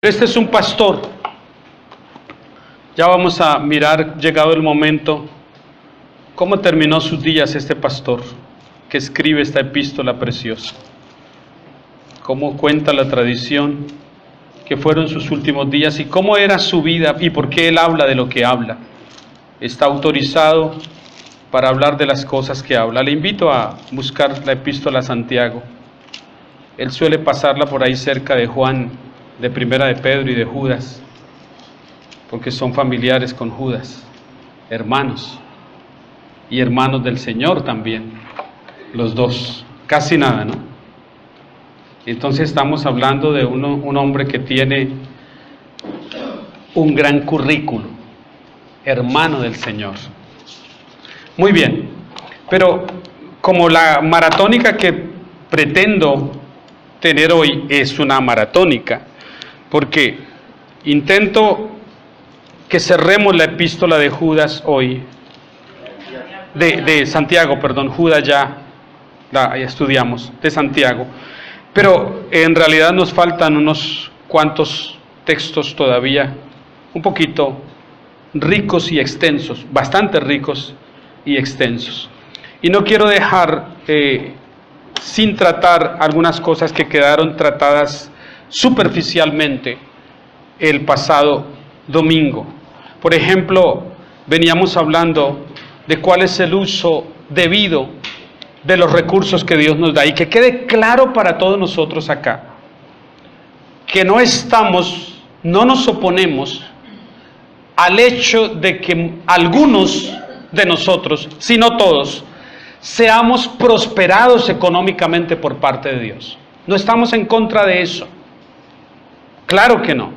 Este es un pastor. Ya vamos a mirar, llegado el momento, cómo terminó sus días este pastor que escribe esta epístola preciosa. Cómo cuenta la tradición que fueron sus últimos días y cómo era su vida y por qué él habla de lo que habla. Está autorizado para hablar de las cosas que habla. Le invito a buscar la epístola a Santiago. Él suele pasarla por ahí cerca de Juan, de Primera de Pedro y de Judas, porque son familiares con Judas, hermanos, y hermanos del Señor también, los dos, casi nada, ¿no? Entonces estamos hablando de un hombre que tiene un gran currículo, hermano del Señor. Muy bien, pero como la maratónica que pretendo tener hoy es una maratónica, porque intento que cerremos la epístola de Judas hoy, de Santiago, perdón, Judas ya la estudiamos, de Santiago, pero en realidad nos faltan unos cuantos textos todavía, un poquito ricos y extensos, bastante ricos y extensos. Y no quiero dejar sin tratar algunas cosas que quedaron tratadas superficialmente el pasado domingo. Por ejemplo, veníamos hablando de cuál es el uso debido de los recursos que Dios nos da, y que quede claro para todos nosotros acá, que no nos oponemos al hecho de que algunos de nosotros, si no todos, seamos prosperados económicamente por parte de Dios. No estamos en contra de eso. Claro que no.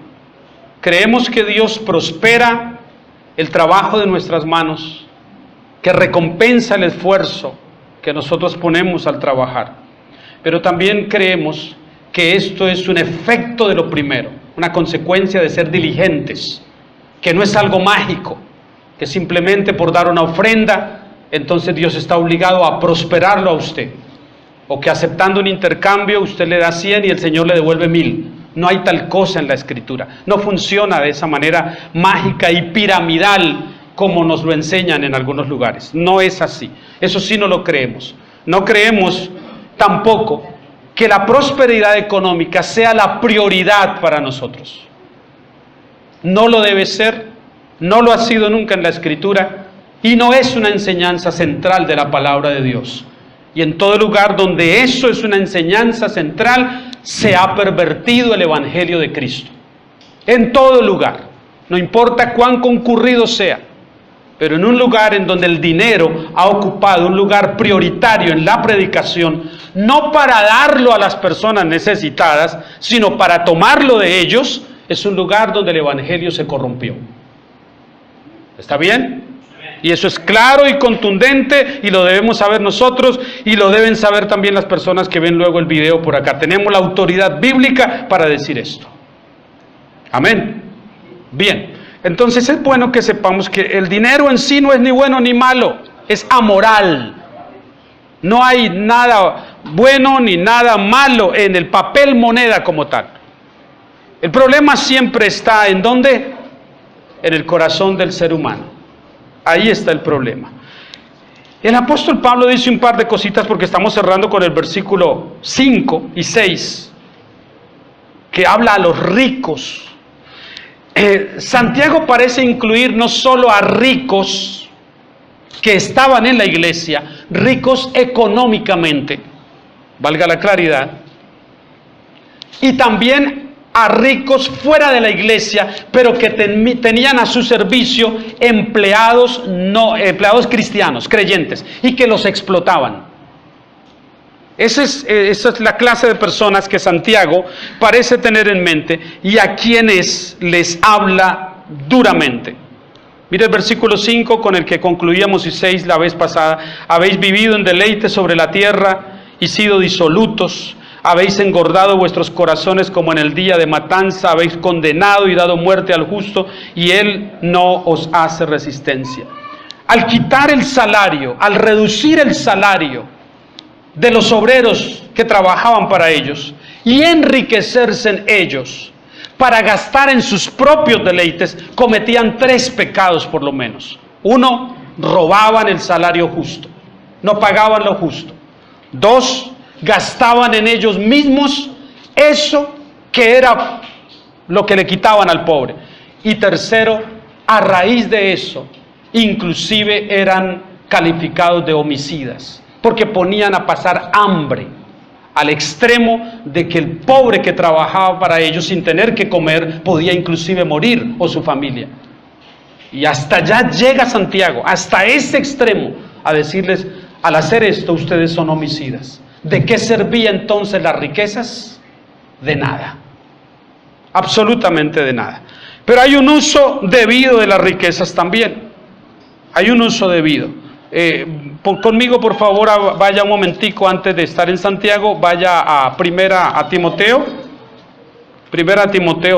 Creemos que Dios prospera el trabajo de nuestras manos, que recompensa el esfuerzo que nosotros ponemos al trabajar. Pero también creemos que esto es un efecto de lo primero, una consecuencia de ser diligentes, que no es algo mágico, que simplemente por dar una ofrenda, entonces Dios está obligado a prosperarlo a usted, o que aceptando un intercambio usted le da 100 y el Señor le devuelve 1000. No hay tal cosa en la Escritura. No funciona de esa manera mágica y piramidal como nos lo enseñan en algunos lugares. No es así. Eso sí no lo creemos. No creemos tampoco que la prosperidad económica sea la prioridad para nosotros. No lo debe ser, no lo ha sido nunca en la Escritura y no es una enseñanza central de la palabra de Dios. Y en todo lugar donde eso es una enseñanza central, se ha pervertido el Evangelio de Cristo. En todo lugar, no importa cuán concurrido sea, pero en un lugar en donde el dinero ha ocupado un lugar prioritario en la predicación, no para darlo a las personas necesitadas, sino para tomarlo de ellos, es un lugar donde el Evangelio se corrompió. ¿Está bien? Y eso es claro y contundente, y lo debemos saber nosotros, y lo deben saber también las personas que ven luego el video por acá. Tenemos la autoridad bíblica para decir esto. Amén. Bien, entonces es bueno que sepamos que el dinero en sí no es ni bueno ni malo, es amoral. No hay nada bueno ni nada malo en el papel moneda como tal. El problema siempre está ¿en dónde? En el corazón del ser humano. Ahí está el problema. El apóstol Pablo dice un par de cositas porque estamos cerrando con el versículo 5 y 6, que habla a los ricos. Santiago parece incluir no solo a ricos que estaban en la iglesia, ricos económicamente, valga la claridad, y también a ricos fuera de la iglesia, pero que tenían a su servicio empleados cristianos, creyentes, y que los explotaban. Esa es la clase de personas que Santiago parece tener en mente y a quienes les habla duramente. Mire el versículo 5 con el que concluíamos y 6 la vez pasada. Habéis vivido en deleite sobre la tierra y sido disolutos. Habéis engordado vuestros corazones como en el día de matanza, habéis condenado y dado muerte al justo, y él no os hace resistencia. Al quitar el salario, al reducir el salario de los obreros que trabajaban para ellos y enriquecerse en ellos, para gastar en sus propios deleites, cometían 3 pecados por lo menos. 1, robaban el salario justo, no pagaban lo justo. 2, gastaban en ellos mismos eso que era lo que le quitaban al pobre. Y 3, a raíz de eso, inclusive eran calificados de homicidas, porque ponían a pasar hambre, al extremo de que el pobre que trabajaba para ellos sin tener que comer podía inclusive morir, o su familia. Y hasta allá llega Santiago, hasta ese extremo, a decirles: al hacer esto ustedes son homicidas. ¿De qué servía entonces las riquezas? De nada, absolutamente de nada. Pero hay un uso debido de las riquezas también, hay un uso debido. Conmigo por favor vaya un momentico, antes de estar en Santiago, vaya a Primera Timoteo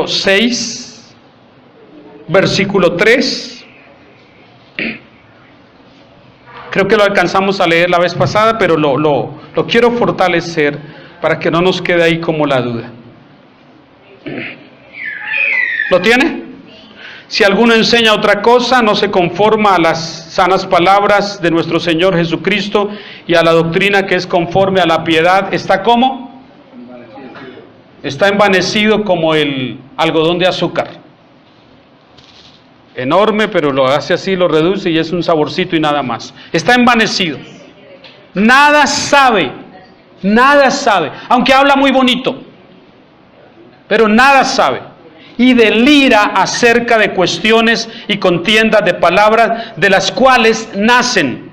6, versículo 3. Creo que lo alcanzamos a leer la vez pasada, pero lo quiero fortalecer para que no nos quede ahí como la duda. ¿Lo tiene? Si alguno enseña otra cosa, no se conforma a las sanas palabras de nuestro Señor Jesucristo y a la doctrina que es conforme a la piedad, ¿está cómo? Está envanecido como el algodón de azúcar. Enorme, pero lo hace así, lo reduce y es un saborcito y nada más. Está envanecido. Nada sabe, aunque habla muy bonito, pero nada sabe. Y delira acerca de cuestiones y contiendas de palabras, de las cuales nacen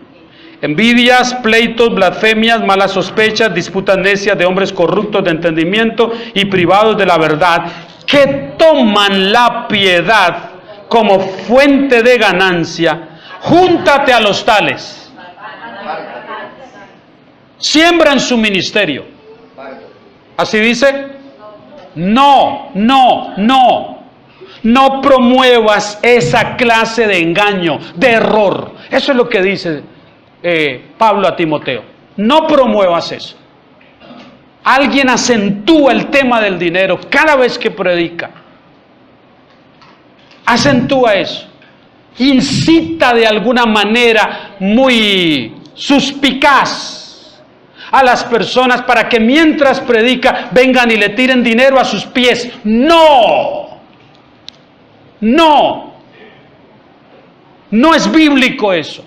envidias, pleitos, blasfemias, malas sospechas, disputas necias de hombres corruptos de entendimiento y privados de la verdad, que toman la piedad como fuente de ganancia. Júntate a los tales. Siembran su ministerio. ¿Así dice? No promuevas esa clase de engaño, de error. Eso es lo que dice Pablo a Timoteo. No promuevas eso. Alguien acentúa el tema del dinero cada vez que predica. Acentúa eso. Incita de alguna manera muy suspicaz a las personas para que mientras predica vengan y le tiren dinero a sus pies. No es bíblico eso.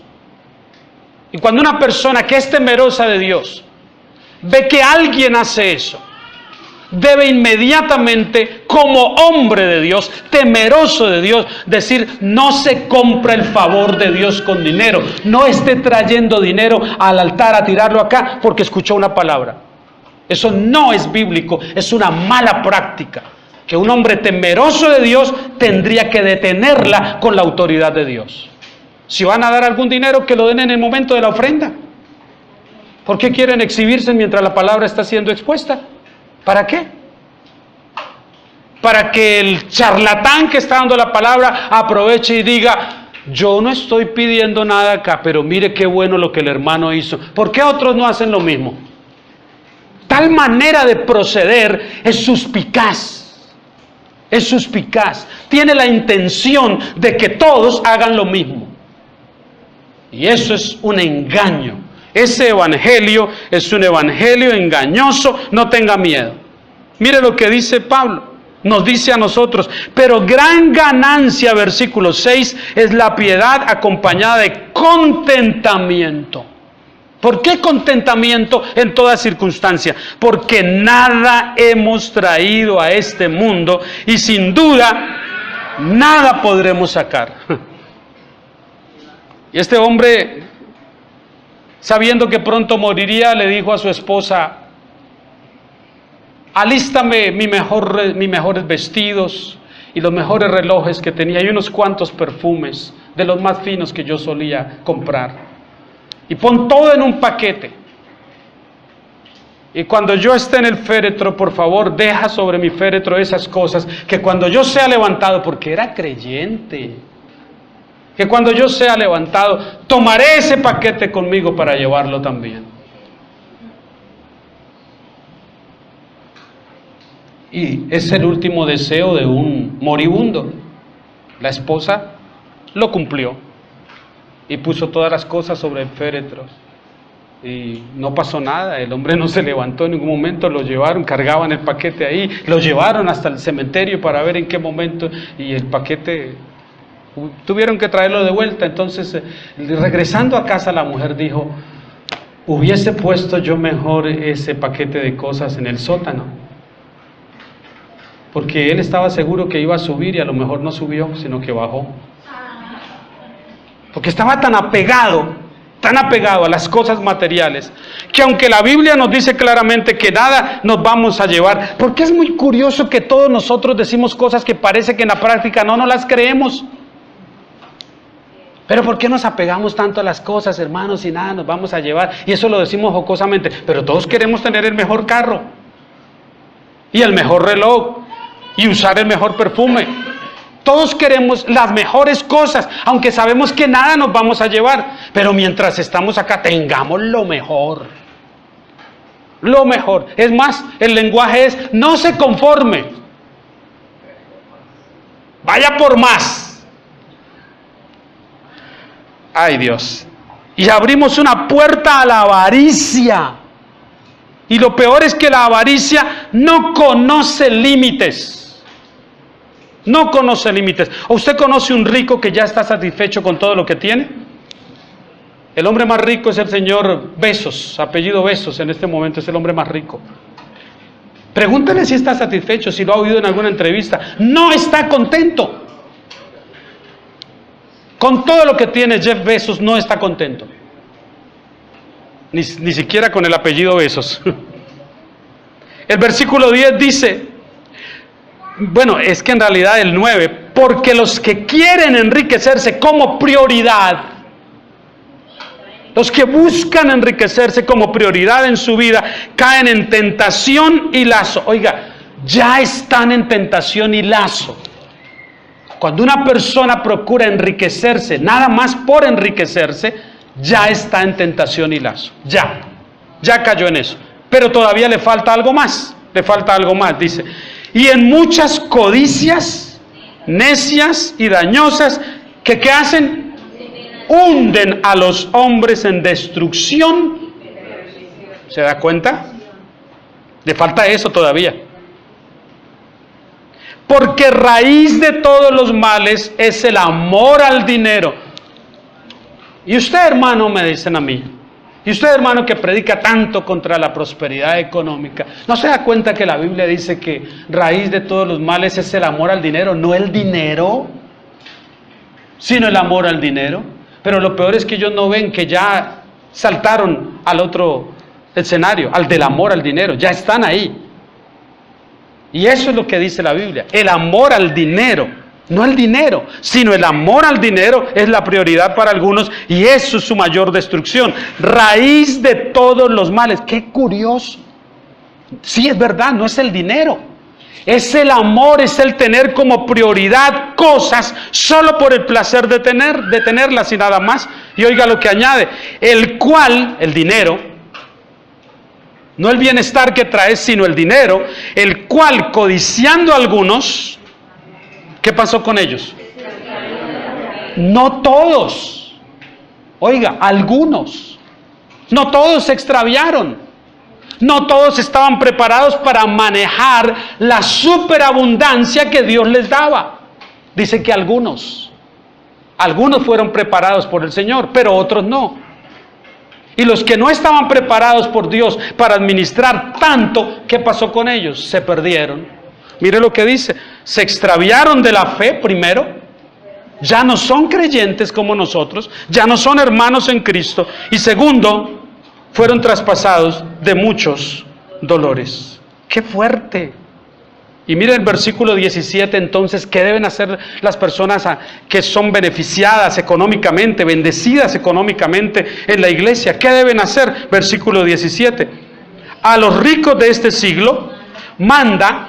Y cuando una persona que es temerosa de Dios ve que alguien hace eso, debe inmediatamente, como hombre de Dios, temeroso de Dios, decir: no se compra el favor de Dios con dinero. No esté trayendo dinero al altar a tirarlo acá porque escuchó una palabra. Eso no es bíblico, es una mala práctica que un hombre temeroso de Dios tendría que detenerla con la autoridad de Dios. Si van a dar algún dinero, que lo den en el momento de la ofrenda. ¿Por qué quieren exhibirse mientras la palabra está siendo expuesta? ¿Para qué? Para que el charlatán que está dando la palabra aproveche y diga: yo no estoy pidiendo nada acá, pero mire qué bueno lo que el hermano hizo. ¿Por qué otros no hacen lo mismo? Tal manera de proceder es suspicaz. Es suspicaz. Tiene la intención de que todos hagan lo mismo. Y eso es un engaño. Ese evangelio es un evangelio engañoso. No tenga miedo. Mire lo que dice Pablo. Nos dice a nosotros: pero gran ganancia, versículo 6, es la piedad acompañada de contentamiento. ¿Por qué contentamiento en toda circunstancia? Porque nada hemos traído a este mundo y sin duda nada podremos sacar. Y este hombre, sabiendo que pronto moriría, le dijo a su esposa: alístame mis mejores vestidos y los mejores relojes que tenía y unos cuantos perfumes de los más finos que yo solía comprar. Y pon todo en un paquete. Y cuando yo esté en el féretro, por favor, deja sobre mi féretro esas cosas, que cuando yo sea levantado, porque era creyente, que cuando yo sea levantado, tomaré ese paquete conmigo para llevarlo también. Y es el último deseo de un moribundo. La esposa lo cumplió y puso todas las cosas sobre el féretro. Y no pasó nada, el hombre no se levantó en ningún momento, lo llevaron, cargaban el paquete ahí, lo llevaron hasta el cementerio para ver en qué momento, y el paquete tuvieron que traerlo de vuelta. Entonces, regresando a casa, la mujer dijo: hubiese puesto yo mejor ese paquete de cosas en el sótano, porque él estaba seguro que iba a subir y a lo mejor no subió, sino que bajó, porque estaba tan apegado a las cosas materiales, que aunque la Biblia nos dice claramente que nada nos vamos a llevar, porque es muy curioso que todos nosotros decimos cosas que parece que en la práctica no nos las creemos. Pero ¿por qué nos apegamos tanto a las cosas, hermanos, y nada nos vamos a llevar? Y eso lo decimos jocosamente, pero todos queremos tener el mejor carro, y el mejor reloj, y usar el mejor perfume. Todos queremos las mejores cosas, aunque sabemos que nada nos vamos a llevar. Pero mientras estamos acá, tengamos lo mejor. Lo mejor. Es más, el lenguaje es: no se conforme, vaya por más. Ay, Dios. Y abrimos una puerta a la avaricia. Y lo peor es que la avaricia no conoce límites. No conoce límites. ¿O usted conoce un rico que ya está satisfecho con todo lo que tiene? El hombre más rico es el señor Bezos, apellido Bezos, en este momento es el hombre más rico. Pregúntale si está satisfecho, si lo ha oído en alguna entrevista. No está contento. Con todo lo que tiene Jeff Bezos no está contento. Ni siquiera con el apellido Bezos. El versículo 10 dice, bueno, es que en realidad el 9, porque los que quieren enriquecerse como prioridad, los que buscan enriquecerse como prioridad en su vida, caen en tentación y lazo. Oiga, ya están en tentación y lazo. Cuando una persona procura enriquecerse, nada más por enriquecerse, ya está en tentación y lazo. Ya cayó en eso. Pero todavía le falta algo más. Dice: y en muchas codicias necias y dañosas, que ¿qué hacen? Hunden a los hombres en destrucción. ¿Se da cuenta? Le falta eso todavía. Porque raíz de todos los males es el amor al dinero. Y usted, hermano, me dicen a mí, y usted, hermano, que predica tanto contra la prosperidad económica, ¿no se da cuenta que la Biblia dice que raíz de todos los males es el amor al dinero? No el dinero, sino el amor al dinero. Pero lo peor es que ellos no ven que ya saltaron al otro escenario, al del amor al dinero. Ya están ahí. Y eso es lo que dice la Biblia. El amor al dinero. No el dinero, sino el amor al dinero es la prioridad para algunos, y eso es su mayor destrucción. Raíz de todos los males. ¡Qué curioso! Sí, es verdad, no es el dinero. Es el amor, es el tener como prioridad cosas solo por el placer de tenerlas y nada más. Y oiga lo que añade: el cual, el dinero, no el bienestar que trae, sino el dinero, el cual, codiciando a algunos, ¿qué pasó con ellos? No todos. Oiga, algunos. No todos se extraviaron. No todos estaban preparados para manejar la superabundancia que Dios les daba. Dice que algunos fueron preparados por el Señor, pero otros no. Y los que no estaban preparados por Dios para administrar tanto, ¿qué pasó con ellos? Se perdieron. Mire lo que dice: se extraviaron de la fe primero, ya no son creyentes como nosotros, ya no son hermanos en Cristo, y segundo, fueron traspasados de muchos dolores. ¡Qué fuerte! Y mire el versículo 17, entonces, ¿qué deben hacer las personas que son beneficiadas económicamente, bendecidas económicamente en la iglesia? ¿Qué deben hacer? Versículo 17. A los ricos de este siglo manda,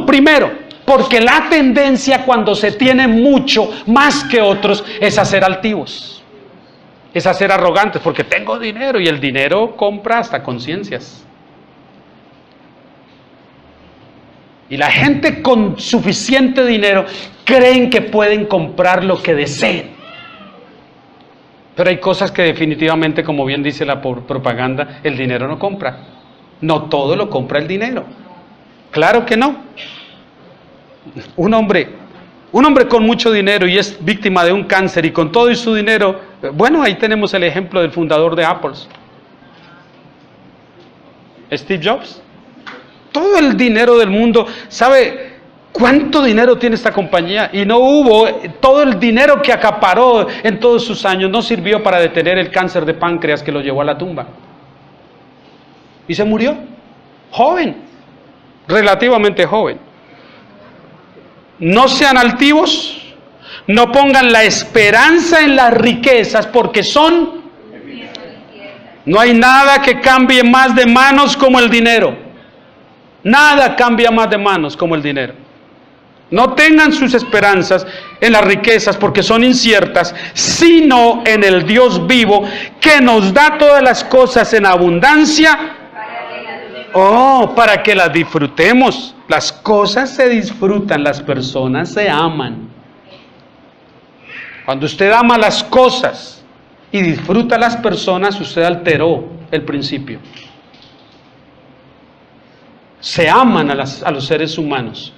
primero, porque la tendencia cuando se tiene mucho, más que otros, es a ser altivos, es a ser arrogantes, porque tengo dinero, y el dinero compra hasta conciencias. Y la gente con suficiente dinero creen que pueden comprar lo que deseen. Pero hay cosas que definitivamente, como bien dice la propaganda, el dinero no compra. No todo lo compra el dinero. Claro que no. Un hombre con mucho dinero y es víctima de un cáncer y con todo y su dinero, bueno, ahí tenemos el ejemplo del fundador de Apple, Steve Jobs. Todo el dinero del mundo, ¿sabe cuánto dinero tiene esta compañía? Y no hubo, todo el dinero que acaparó en todos sus años no sirvió para detener el cáncer de páncreas que lo llevó a la tumba. Y se murió, joven, relativamente joven. No sean altivos, no pongan la esperanza en las riquezas porque son... No hay nada que cambie más de manos como el dinero. Nada cambia más de manos como el dinero. No tengan sus esperanzas en las riquezas porque son inciertas, sino en el Dios vivo que nos da todas las cosas en abundancia. Para que las disfrutemos. Las cosas se disfrutan, las personas se aman. Cuando usted ama las cosas y disfruta a las personas, usted alteró el principio. Se aman a los seres humanos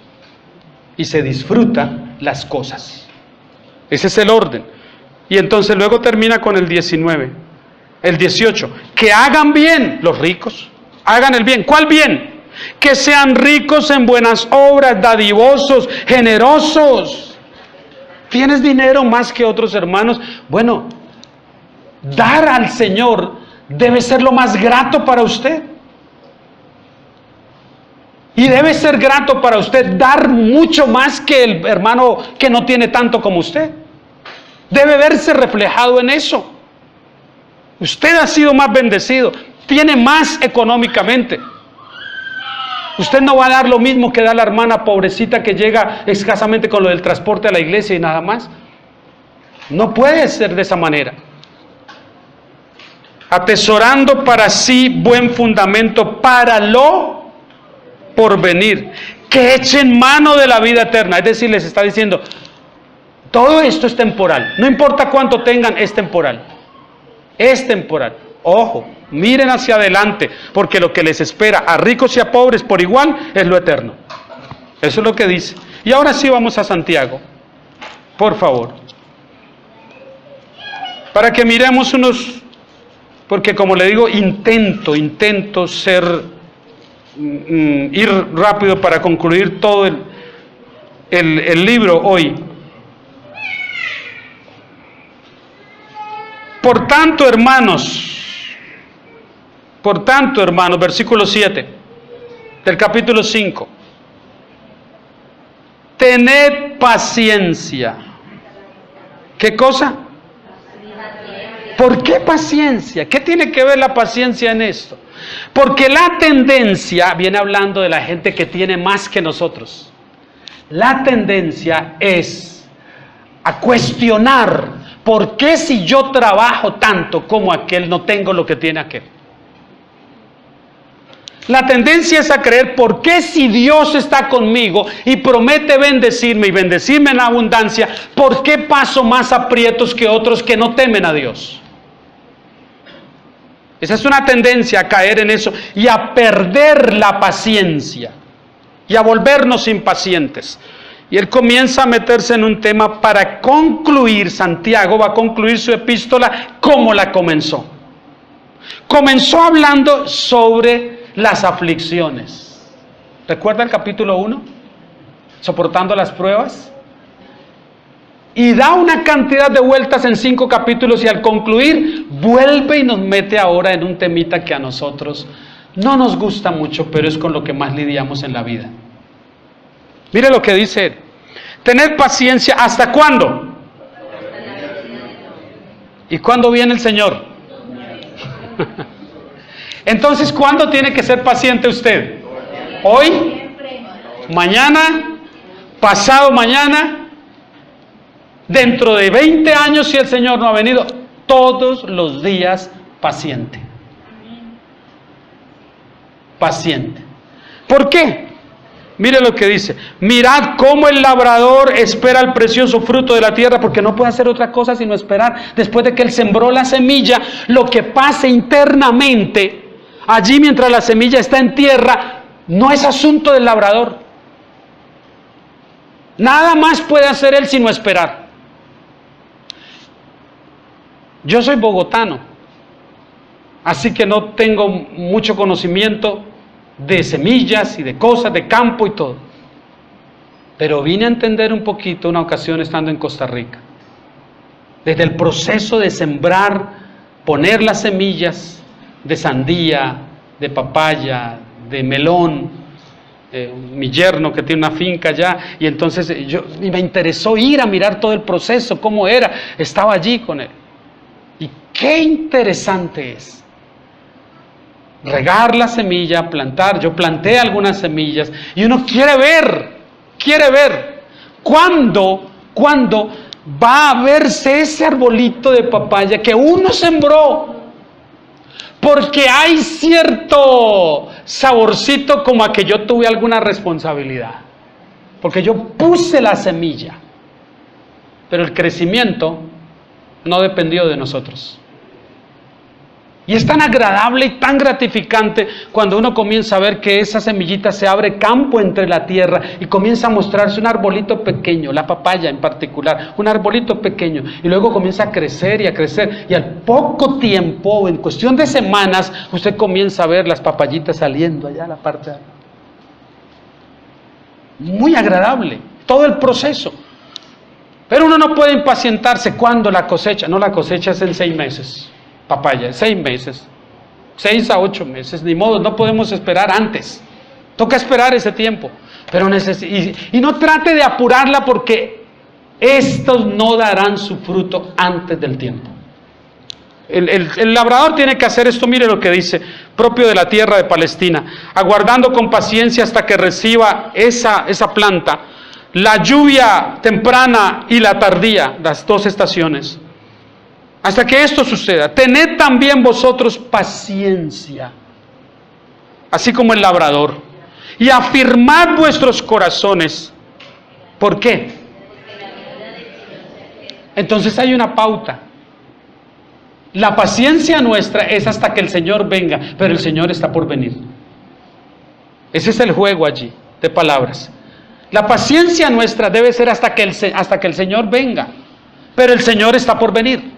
y se disfrutan las cosas. Ese es el orden. Y entonces luego termina con el 19, el 18. Que hagan bien los ricos. Hagan el bien. ¿Cuál bien? Que sean ricos en buenas obras, dadivosos, generosos. ¿Tienes dinero más que otros hermanos? Bueno, dar al Señor debe ser lo más grato para usted. Y debe ser grato para usted dar mucho más que el hermano que no tiene tanto como usted. Debe verse reflejado en eso. Usted ha sido más bendecido, tiene más económicamente. Usted no va a dar lo mismo que da la hermana pobrecita que llega escasamente con lo del transporte a la iglesia y nada más. No puede ser de esa manera. Atesorando para sí buen fundamento para lo porvenir, que echen mano de la vida eterna. Es decir, les está diciendo, todo esto es temporal. No importa cuánto tengan, es temporal. Es temporal. Ojo, miren hacia adelante, porque lo que les espera a ricos y a pobres por igual es lo eterno. Eso es lo que dice. Y ahora sí vamos a Santiago, por favor. Para que miremos porque como le digo, intento ir rápido para concluir todo el libro hoy. Por tanto, hermanos, versículo 7 del capítulo 5. Tened paciencia. ¿Qué cosa? ¿Por qué paciencia? ¿Qué tiene que ver la paciencia en esto? Porque la tendencia, viene hablando de la gente que tiene más que nosotros. La tendencia es a cuestionar, ¿por qué si yo trabajo tanto como aquel no tengo lo que tiene aquel? La tendencia es a creer, ¿por qué si Dios está conmigo y promete bendecirme y bendecirme en abundancia, por qué paso más aprietos que otros que no temen a Dios? Esa es una tendencia a caer en eso y a perder la paciencia y a volvernos impacientes. Y él comienza a meterse en un tema para concluir. Santiago va a concluir su epístola como la comenzó. Comenzó hablando sobre las aflicciones. ¿Recuerda el capítulo 1? Soportando las pruebas. Y da una cantidad de vueltas en 5 capítulos y al concluir vuelve y nos mete ahora en un temita que a nosotros no nos gusta mucho, pero es con lo que más lidiamos en la vida. Mire lo que dice él. Tened paciencia, ¿hasta cuándo? ¿Y cuándo viene el Señor? Entonces, ¿cuándo tiene que ser paciente usted? ¿Hoy? ¿Mañana? ¿Pasado mañana? Dentro de 20 años si el Señor no ha venido? Todos los días paciente. Paciente. ¿Por qué? Mire lo que dice: mirad cómo el labrador espera el precioso fruto de la tierra, porque no puede hacer otra cosa sino esperar. Después de que él sembró la semilla, lo que pase internamente, allí mientras la semilla está en tierra, no es asunto del labrador. Nada más puede hacer él sino esperar. Yo soy bogotano, así que no tengo mucho conocimiento de semillas y de cosas, de campo y todo. Pero vine a entender un poquito una ocasión estando en Costa Rica. Desde el proceso de sembrar, poner las semillas de sandía, de papaya, de melón, mi yerno que tiene una finca allá, y entonces me interesó ir a mirar todo el proceso, cómo era, estaba allí con él. Y qué interesante es regar la semilla, plantar. Yo planté algunas semillas y uno quiere ver cuándo va a verse ese arbolito de papaya que uno sembró, porque hay cierto saborcito como a que yo tuve alguna responsabilidad, porque yo puse la semilla, pero el crecimiento no dependió de nosotros. Y es tan agradable y tan gratificante cuando uno comienza a ver que esa semillita se abre campo entre la tierra y comienza a mostrarse un arbolito pequeño, la papaya en particular, un arbolito pequeño, y luego comienza a crecer y al poco tiempo, en cuestión de semanas, usted comienza a ver las papayitas saliendo allá a la parte de arriba. Muy agradable todo el proceso. Pero uno no puede impacientarse cuando la cosecha. No, la cosecha es en 6 meses. Papaya, 6 meses, 6 a 8 meses, ni modo, no podemos esperar antes, toca esperar ese tiempo, pero y no trate de apurarla, porque estos no darán su fruto antes del tiempo. El labrador tiene que hacer esto, mire lo que dice, propio de la tierra de Palestina, aguardando con paciencia hasta que reciba esa planta, la lluvia temprana y la tardía, las 2 estaciones. Hasta que esto suceda, tened también vosotros paciencia, así como el labrador, y afirmad vuestros corazones. ¿Por qué? Entonces hay una pauta. La paciencia nuestra es hasta que el Señor venga, pero el Señor está por venir. Ese es el juego allí, de palabras. La paciencia nuestra debe ser hasta que el Señor venga, pero el Señor está por venir.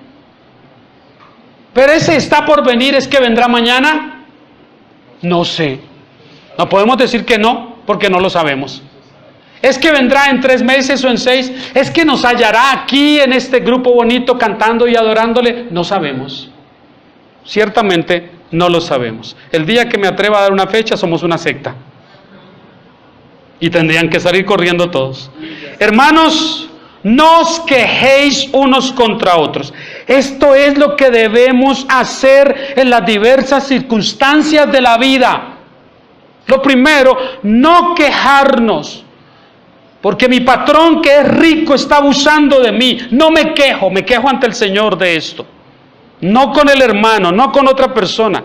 Pero ese está por venir, ¿es que vendrá mañana? No sé. No podemos decir que no, porque no lo sabemos. ¿Es que vendrá en 3 meses o en 6? ¿Es que nos hallará aquí en este grupo bonito cantando y adorándole? No sabemos. Ciertamente no lo sabemos. El día que me atreva a dar una fecha, somos una secta. Y tendrían que salir corriendo todos. Hermanos, no os quejéis unos contra otros. Esto es lo que debemos hacer en las diversas circunstancias de la vida. Lo primero, no quejarnos. Porque mi patrón que es rico está abusando de mí. No me quejo ante el Señor de esto. No con el hermano, no con otra persona.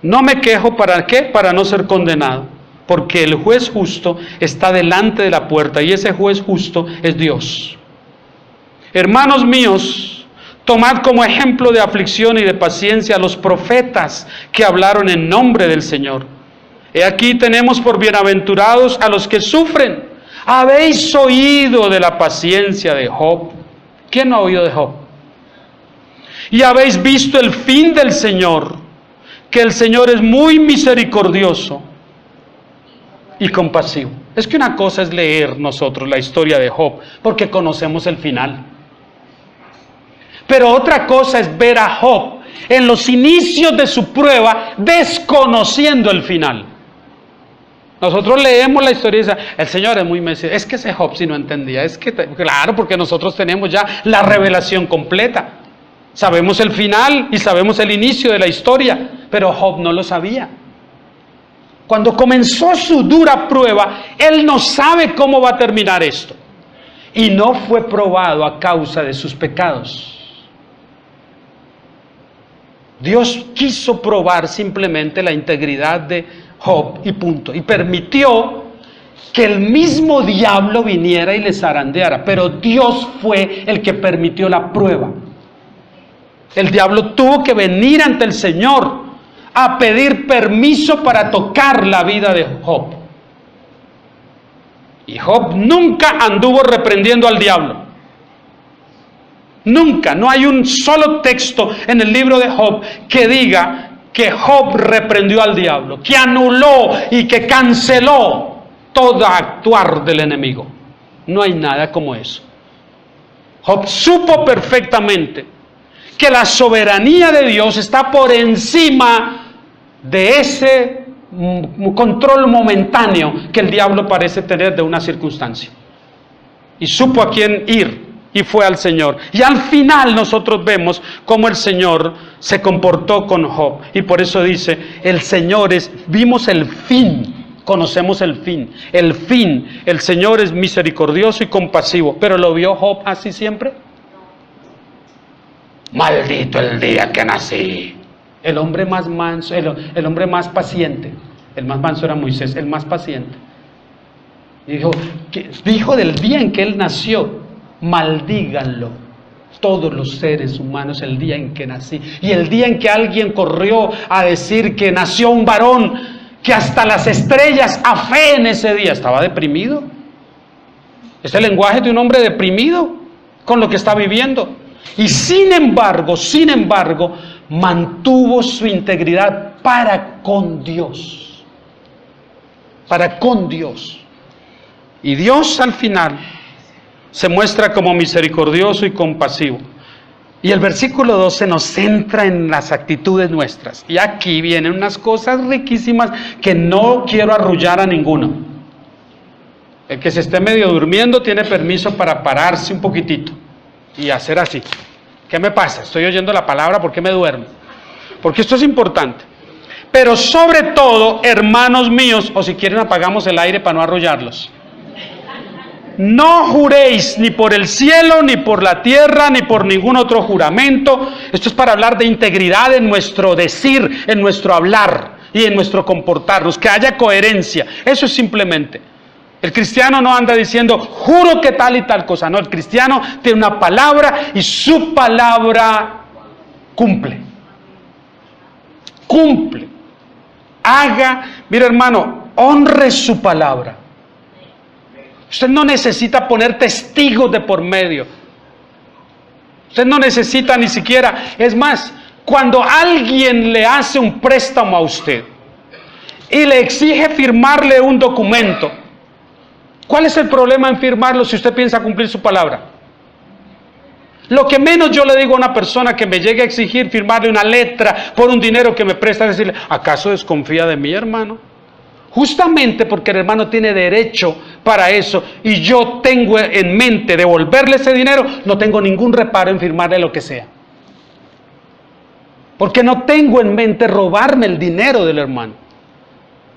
No me quejo, ¿para qué? Para no ser condenado. Porque el juez justo está delante de la puerta y ese juez justo es Dios. Hermanos míos, tomad como ejemplo de aflicción y de paciencia a los profetas que hablaron en nombre del Señor. He aquí tenemos por bienaventurados a los que sufren. Habéis oído de la paciencia de Job. ¿Quién no ha oído de Job? Y habéis visto el fin del Señor, que el Señor es muy misericordioso y compasivo. Es que una cosa es leer nosotros la historia de Job, porque conocemos el final. Pero otra cosa es ver a Job en los inicios de su prueba, desconociendo el final. Nosotros leemos la historia y dice, el Señor es muy misericordioso. Es que ese Job sí no entendía. Es que, claro, porque nosotros tenemos ya la revelación completa. Sabemos el final y sabemos el inicio de la historia, pero Job no lo sabía. Cuando comenzó su dura prueba, él no sabe cómo va a terminar esto. Y no fue probado a causa de sus pecados. Dios quiso probar simplemente la integridad de Job y punto. Y permitió que el mismo diablo viniera y les zarandeara, pero Dios fue el que permitió la prueba. El diablo tuvo que venir ante el Señor a pedir permiso para tocar la vida de Job. Y Job nunca anduvo reprendiendo al diablo. Nunca, no hay un solo texto en el libro de Job que diga que Job reprendió al diablo, que anuló y que canceló todo actuar del enemigo. No hay nada como eso. Job supo perfectamente que la soberanía de Dios está por encima de ese control momentáneo que el diablo parece tener de una circunstancia. Y supo a quién ir y fue al Señor. Y al final nosotros vemos cómo el Señor se comportó con Job. Y por eso dice, el Señor vimos el fin. Conocemos el fin, el Señor es misericordioso y compasivo, pero ¿lo vio Job así siempre? Maldito el día que nací. El hombre más manso, el hombre más paciente, el más manso era Moisés, el más paciente. Y dijo del día en que él nació, maldíganlo todos los seres humanos el día en que nací. Y el día en que alguien corrió a decir que nació un varón, que hasta las estrellas afeen ese día. Estaba deprimido. Es el lenguaje de un hombre deprimido con lo que está viviendo. Y sin embargo, mantuvo su integridad para con Dios. Para con Dios. Y Dios al final se muestra como misericordioso y compasivo. Y el versículo 12 nos centra en las actitudes nuestras. Y aquí vienen unas cosas riquísimas que no quiero arrullar a ninguno. El que se esté medio durmiendo tiene permiso para pararse un poquitito y hacer así. ¿Qué me pasa? Estoy oyendo la palabra, ¿por qué me duermo? Porque esto es importante. Pero sobre todo, hermanos míos, o si quieren apagamos el aire para no arrullarlos. No juréis ni por el cielo, ni por la tierra, ni por ningún otro juramento. Esto es para hablar de integridad en nuestro decir, en nuestro hablar y en nuestro comportarnos, que haya coherencia. Eso es simplemente. El cristiano no anda diciendo, juro que tal y tal cosa. No, el cristiano tiene una palabra y su palabra cumple. Cumple. Haga, mira hermano, honre su palabra. Usted no necesita poner testigos de por medio. Usted no necesita ni siquiera, es más, cuando alguien le hace un préstamo a usted y le exige firmarle un documento, ¿cuál es el problema en firmarlo si usted piensa cumplir su palabra? Lo que menos yo le digo a una persona que me llegue a exigir firmarle una letra por un dinero que me presta, es decirle, ¿acaso desconfía de mí, hermano? Justamente porque el hermano tiene derecho para eso y yo tengo en mente devolverle ese dinero, no tengo ningún reparo en firmarle lo que sea. Porque no tengo en mente robarme el dinero del hermano.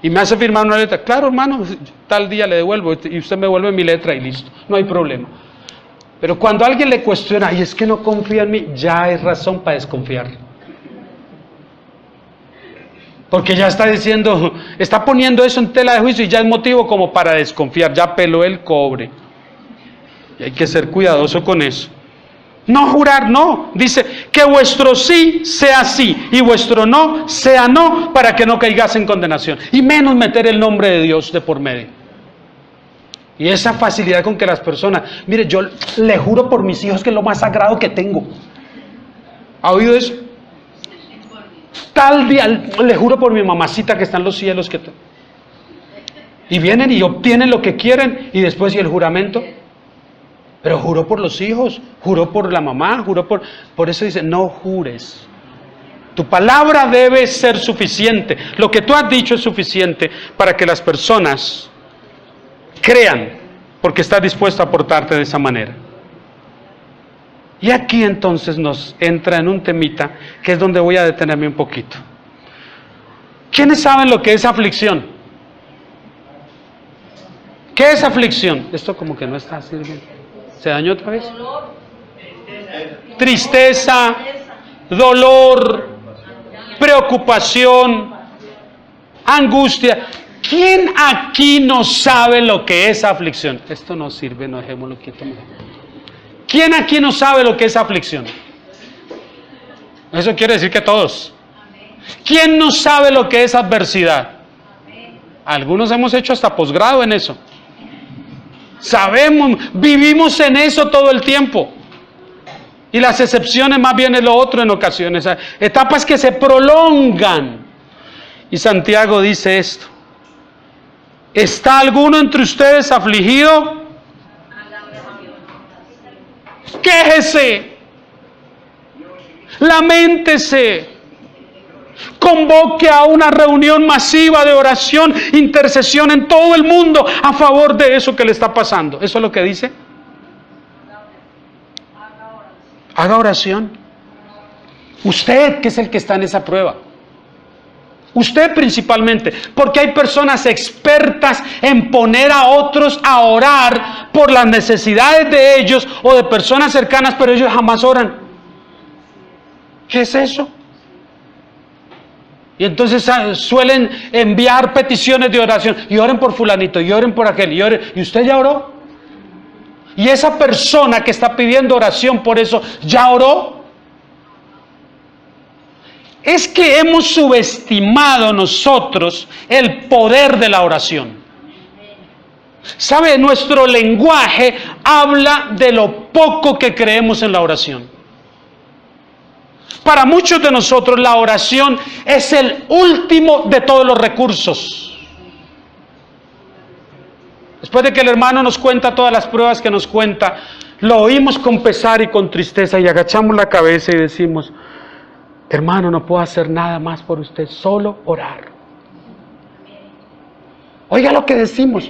Y me hace firmar una letra. Claro, hermano, tal día le devuelvo y usted me devuelve mi letra y listo, no hay problema. Pero cuando alguien le cuestiona, y es que no confía en mí, ya hay razón para desconfiar. Porque ya está diciendo, está poniendo eso en tela de juicio y ya es motivo como para desconfiar, ya peló el cobre. Y hay que ser cuidadoso con eso. No jurar, no. Dice que vuestro sí sea sí y vuestro no sea no, para que no caigas en condenación. Y menos meter el nombre de Dios de por medio. Y esa facilidad con que las personas, mire, yo le juro por mis hijos que es lo más sagrado que tengo. ¿Ha oído eso? Tal día, le juro por mi mamacita que está en los cielos que... Y vienen y obtienen lo que quieren y después, ¿y el juramento? Pero juró por los hijos, juró por la mamá, juró por... Por eso dice, no jures. Tu palabra debe ser suficiente. Lo que tú has dicho es suficiente para que las personas crean, porque estás dispuesto a portarte de esa manera. Y aquí entonces nos entra en un temita que es donde voy a detenerme un poquito. ¿Quiénes saben lo que es aflicción? ¿Qué es aflicción? Esto como que no está sirviendo. ¿Se dañó otra vez? Tristeza, dolor, preocupación, angustia. ¿Quién aquí no sabe lo que es aflicción? Esto no sirve, no dejémoslo quieto. ¿Quién aquí no sabe lo que es aflicción? Eso quiere decir que todos. ¿Quién no sabe lo que es adversidad? Algunos hemos hecho hasta posgrado en eso. Sabemos, vivimos en eso todo el tiempo. Y las excepciones más bien es lo otro en ocasiones. Etapas que se prolongan. Y Santiago dice esto. ¿Está alguno entre ustedes afligido? Quéjese. Laméntese. Convoque a una reunión masiva de oración, intercesión en todo el mundo a favor de eso que le está pasando. ¿Eso es lo que dice? Haga oración. Usted, que es el que está en esa prueba. Usted principalmente, porque hay personas expertas en poner a otros a orar por las necesidades de ellos o de personas cercanas, pero ellos jamás oran. ¿Qué es eso? Y entonces suelen enviar peticiones de oración. Y oren por fulanito, y oren por aquel, y oren. ¿Y usted ya oró? ¿Y esa persona que está pidiendo oración por eso, ya oró? Es que hemos subestimado nosotros el poder de la oración. ¿Sabe? Nuestro lenguaje habla de lo poco que creemos en la oración. Para muchos de nosotros la oración es el último de todos los recursos. Después de que el hermano nos cuenta todas las pruebas que nos cuenta, lo oímos con pesar y con tristeza y agachamos la cabeza y decimos: hermano, no puedo hacer nada más por usted, solo orar. Oiga lo que decimos.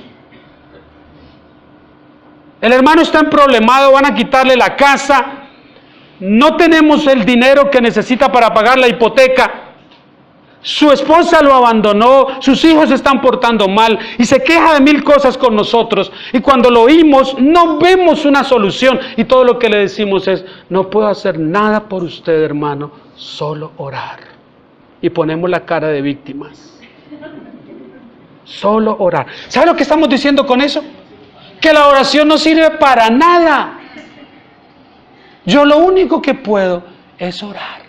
El hermano está emproblemado, van a quitarle la casa, no tenemos el dinero que necesita para pagar la hipoteca, su esposa lo abandonó, sus hijos se están portando mal y se queja de 1000 cosas con nosotros, y cuando lo oímos no vemos una solución y todo lo que le decimos es: no puedo hacer nada por usted, hermano, solo orar. Y ponemos la cara de víctimas. Solo orar. ¿Sabe lo que estamos diciendo con eso? Que la oración no sirve para nada. Yo lo único que puedo es orar.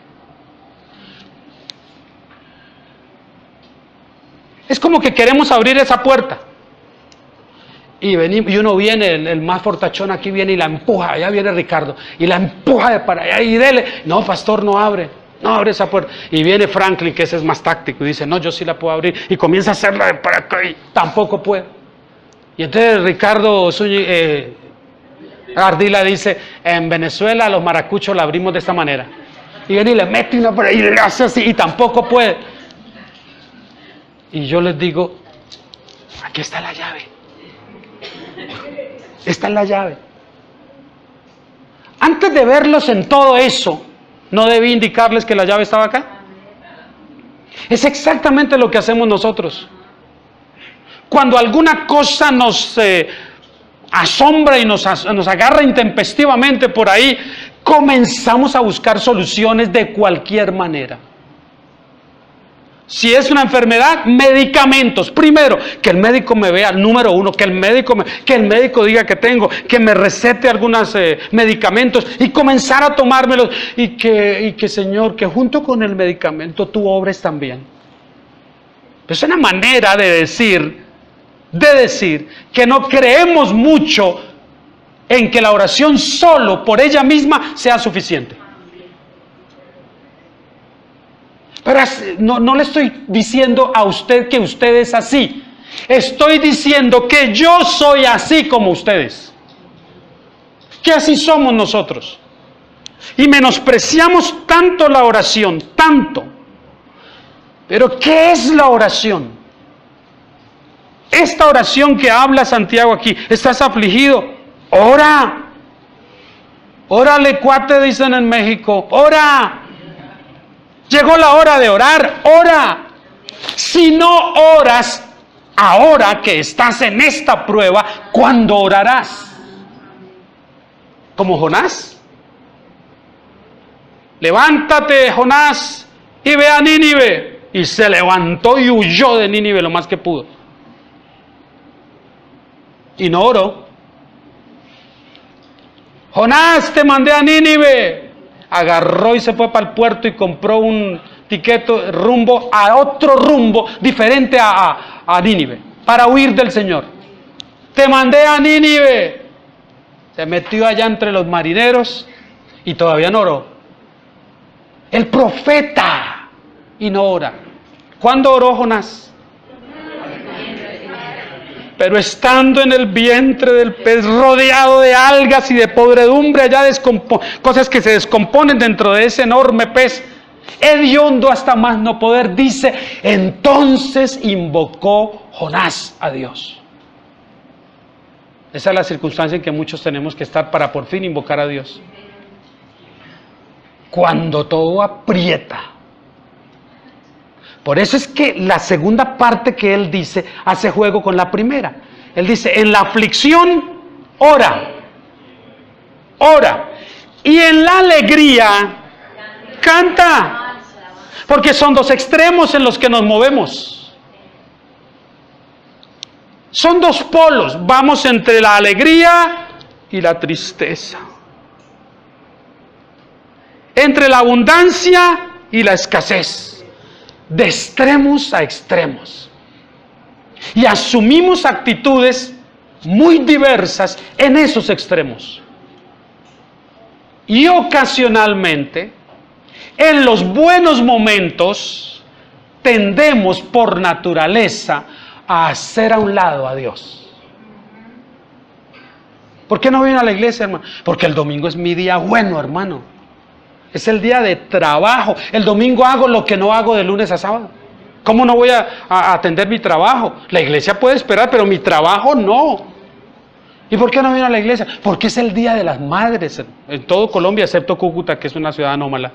Es como que queremos abrir esa puerta. Y uno viene, el más fortachón aquí viene y la empuja. Allá viene Ricardo y la empuja de para allá y dele. No, pastor, no abre esa puerta. Y viene Franklin, que ese es más táctico, y dice: no, yo sí la puedo abrir. Y comienza a hacerla de para acá y tampoco puede. Y entonces Ricardo Ardila dice: en Venezuela los maracuchos la abrimos de esta manera. Y viene y le mete una por ahí y le hace así y tampoco puede. Y yo les digo: aquí está la llave. Esta es la llave. Antes de verlos en todo eso, ¿no debí indicarles que la llave estaba acá? Es exactamente lo que hacemos nosotros. Cuando alguna cosa nos asombra y nos agarra intempestivamente por ahí, comenzamos a buscar soluciones de cualquier manera. Si es una enfermedad, medicamentos. Primero, que el médico me vea, número uno, que el médico diga que tengo, que me recete algunos medicamentos y comenzar a tomármelos. Y que Señor, que junto con el medicamento tú obres también. Es una manera de decir que no creemos mucho en que la oración solo por ella misma sea suficiente. Pero no le estoy diciendo a usted que usted es así. Estoy diciendo que yo soy así como ustedes. Que así somos nosotros. Y menospreciamos tanto la oración, tanto. Pero ¿qué es la oración? Esta oración que habla Santiago aquí: ¿estás afligido? Ora. Órale, cuate, dicen en México. Ora. Llegó la hora de orar, ora. Si no oras ahora que estás en esta prueba, ¿cuándo orarás? ¿Como Jonás? Levántate, Jonás, y ve a Nínive. Y se levantó y huyó de Nínive lo más que pudo. y no oró. Jonás, te mandé a Nínive. Agarró y se fue para el puerto y compró un tiquete rumbo a otro rumbo diferente a Nínive, para huir del Señor. Te mandé a Nínive. Se metió allá entre los marineros y todavía no oró. El profeta y no ora. ¿Cuándo oró Jonás? Pero estando en el vientre del pez, rodeado de algas y de podredumbre, allá cosas que se descomponen dentro de ese enorme pez, hediondo hasta más no poder, dice, entonces invocó Jonás a Dios. Esa es la circunstancia en que muchos tenemos que estar para por fin invocar a Dios. Cuando todo aprieta. Por eso es que la segunda parte que él dice hace juego con la primera. Él dice, en la aflicción, ora. Ora. Y en la alegría, canta. Porque son dos extremos en los que nos movemos. Son dos polos. Vamos entre la alegría y la tristeza. Entre la abundancia y la escasez. De extremos a extremos. Y asumimos actitudes muy diversas en esos extremos. Y ocasionalmente, en los buenos momentos, tendemos por naturaleza a hacer a un lado a Dios. ¿Por qué no viene a la iglesia, hermano? Porque el domingo es mi día bueno, hermano. Es el día de trabajo. El domingo hago lo que no hago de lunes a sábado. ¿Cómo no voy a atender mi trabajo? La iglesia puede esperar, pero mi trabajo no. ¿Y por qué no viene a la iglesia? Porque es el día de las madres en todo Colombia, excepto Cúcuta, que es una ciudad anómala.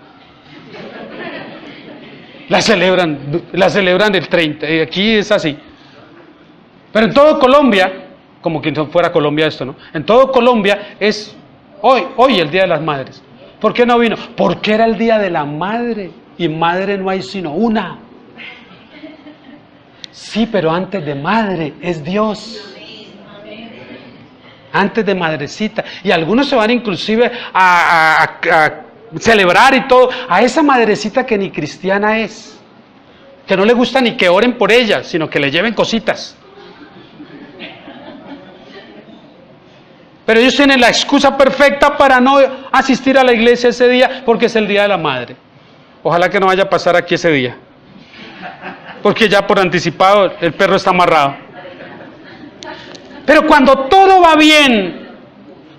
La celebran el 30, aquí es así. Pero en todo Colombia, como que no fuera Colombia esto, ¿no? En todo Colombia es hoy el día de las madres. ¿Por qué no vino? Porque era el día de la madre. Y madre no hay sino una. Sí, pero antes de madre es Dios. Antes de madrecita. Y algunos se van inclusive a celebrar y todo a esa madrecita que ni cristiana es. Que no le gusta ni que oren por ella, sino que le lleven cositas. Pero ellos tienen la excusa perfecta para no asistir a la iglesia ese día, porque es el día de la madre. Ojalá que no vaya a pasar aquí ese día. Porque ya por anticipado el perro está amarrado. Pero cuando todo va bien,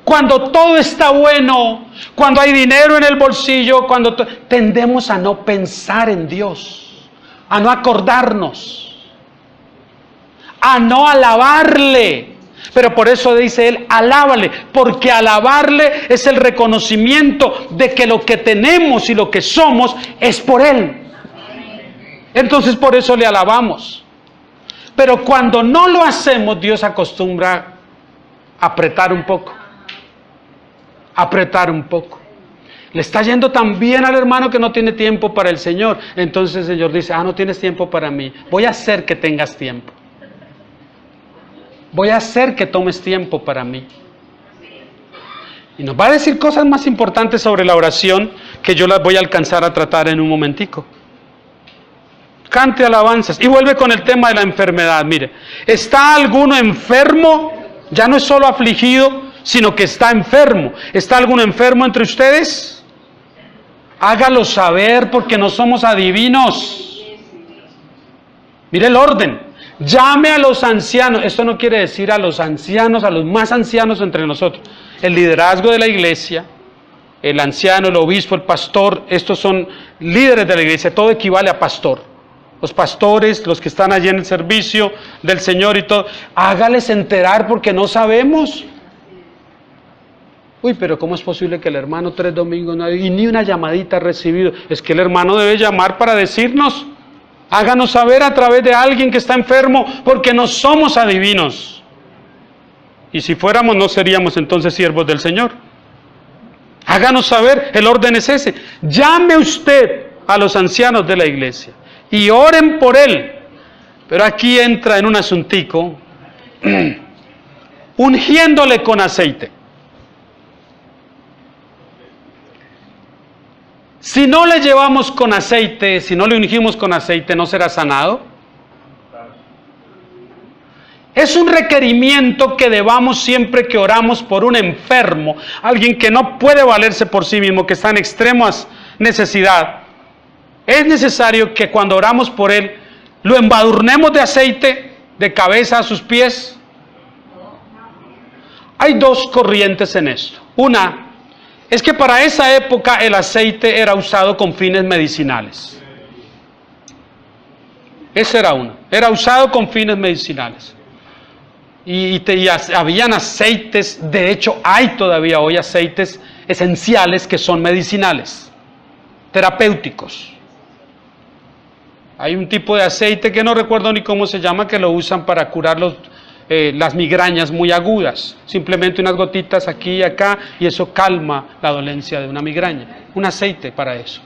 cuando todo está bueno, cuando hay dinero en el bolsillo, tendemos a no pensar en Dios, a no acordarnos, a no alabarle. Pero por eso dice él, alábale, porque alabarle es el reconocimiento de que lo que tenemos y lo que somos es por él. Entonces por eso le alabamos. Pero cuando no lo hacemos, Dios acostumbra a apretar un poco. Apretar un poco. Le está yendo tan bien al hermano que no tiene tiempo para el Señor. Entonces el Señor dice, no tienes tiempo para mí. Voy a hacer que tengas tiempo. Voy a hacer que tomes tiempo para mí. Y nos va a decir cosas más importantes sobre la oración que yo las voy a alcanzar a tratar en un momentico. Cante alabanzas. Y vuelve con el tema de la enfermedad. Mire, ¿está alguno enfermo? Ya no es solo afligido, sino que está enfermo. ¿Está alguno enfermo entre ustedes? Hágalo saber, porque no somos adivinos. Mire el orden. Llame a los ancianos. Esto no quiere decir a los ancianos, a los más ancianos entre nosotros. El liderazgo de la iglesia, el anciano, el obispo, el pastor, estos son líderes de la iglesia. Todo equivale a pastor. Los pastores, los que están allí en el servicio del Señor y todo. Hágales enterar, porque no sabemos. Uy, pero ¿cómo es posible que el hermano 3 domingos no y ni una llamadita ha recibido? Es que el hermano debe llamar para decirnos. Háganos saber a través de alguien que está enfermo, porque no somos adivinos. Y si fuéramos, no seríamos entonces siervos del Señor. Háganos saber, el orden es ese. Llame usted a los ancianos de la iglesia y oren por él. Pero aquí entra en un asuntico ungiéndole con aceite. Si no le llevamos con aceite, si no le ungimos con aceite, ¿no será sanado? Es un requerimiento que debamos siempre que oramos por un enfermo, alguien que no puede valerse por sí mismo, que está en extrema necesidad. Es necesario que cuando oramos por él, lo embadurnemos de aceite de cabeza a sus pies. Hay dos corrientes en esto. Una es que para esa época el aceite era usado con fines medicinales. Esa era una. Era usado con fines medicinales. Y habían aceites, de hecho hay todavía hoy aceites esenciales que son medicinales, terapéuticos. Hay un tipo de aceite que no recuerdo ni cómo se llama, que lo usan para curar las migrañas muy agudas. Simplemente unas gotitas aquí y acá y eso calma la dolencia de una migraña. Un aceite para eso.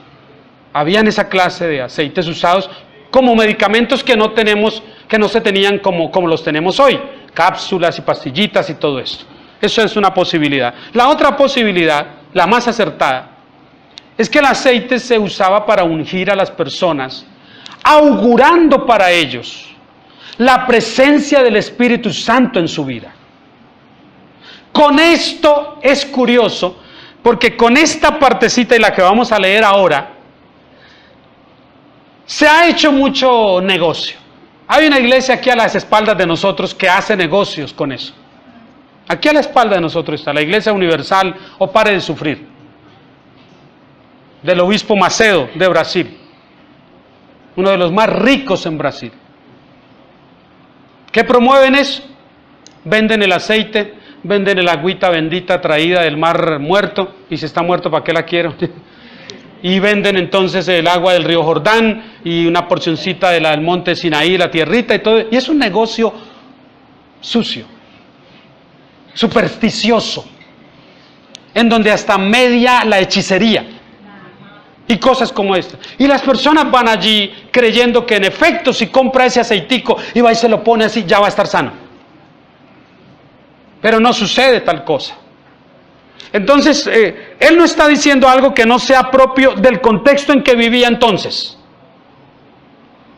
Habían esa clase de aceites usados como medicamentos que no se tenían como los tenemos hoy. Cápsulas y pastillitas y todo esto. Eso es una posibilidad. La otra posibilidad, la más acertada, es que el aceite se usaba para ungir a las personas, augurando para ellos la presencia del Espíritu Santo en su vida. Con esto es curioso, porque con esta partecita y la que vamos a leer ahora, se ha hecho mucho negocio. Hay una iglesia aquí a las espaldas de nosotros que hace negocios con eso. Aquí a la espalda de nosotros está la Iglesia Universal o Pare de Sufrir, del obispo Macedo de Brasil, uno de los más ricos en Brasil. ¿Qué promueven eso? Venden el aceite, venden el agüita bendita traída del mar muerto, y si está muerto, ¿para qué la quiero? Y venden entonces el agua del río Jordán y una porcioncita del monte Sinaí, la tierrita y todo. Y es un negocio sucio, supersticioso, en donde hasta media la hechicería y cosas como esta. Y las personas van allí creyendo que en efecto si compra ese aceitico y va y se lo pone así, ya va a estar sano. Pero no sucede tal cosa. Entonces, él no está diciendo algo que no sea propio del contexto en que vivía entonces.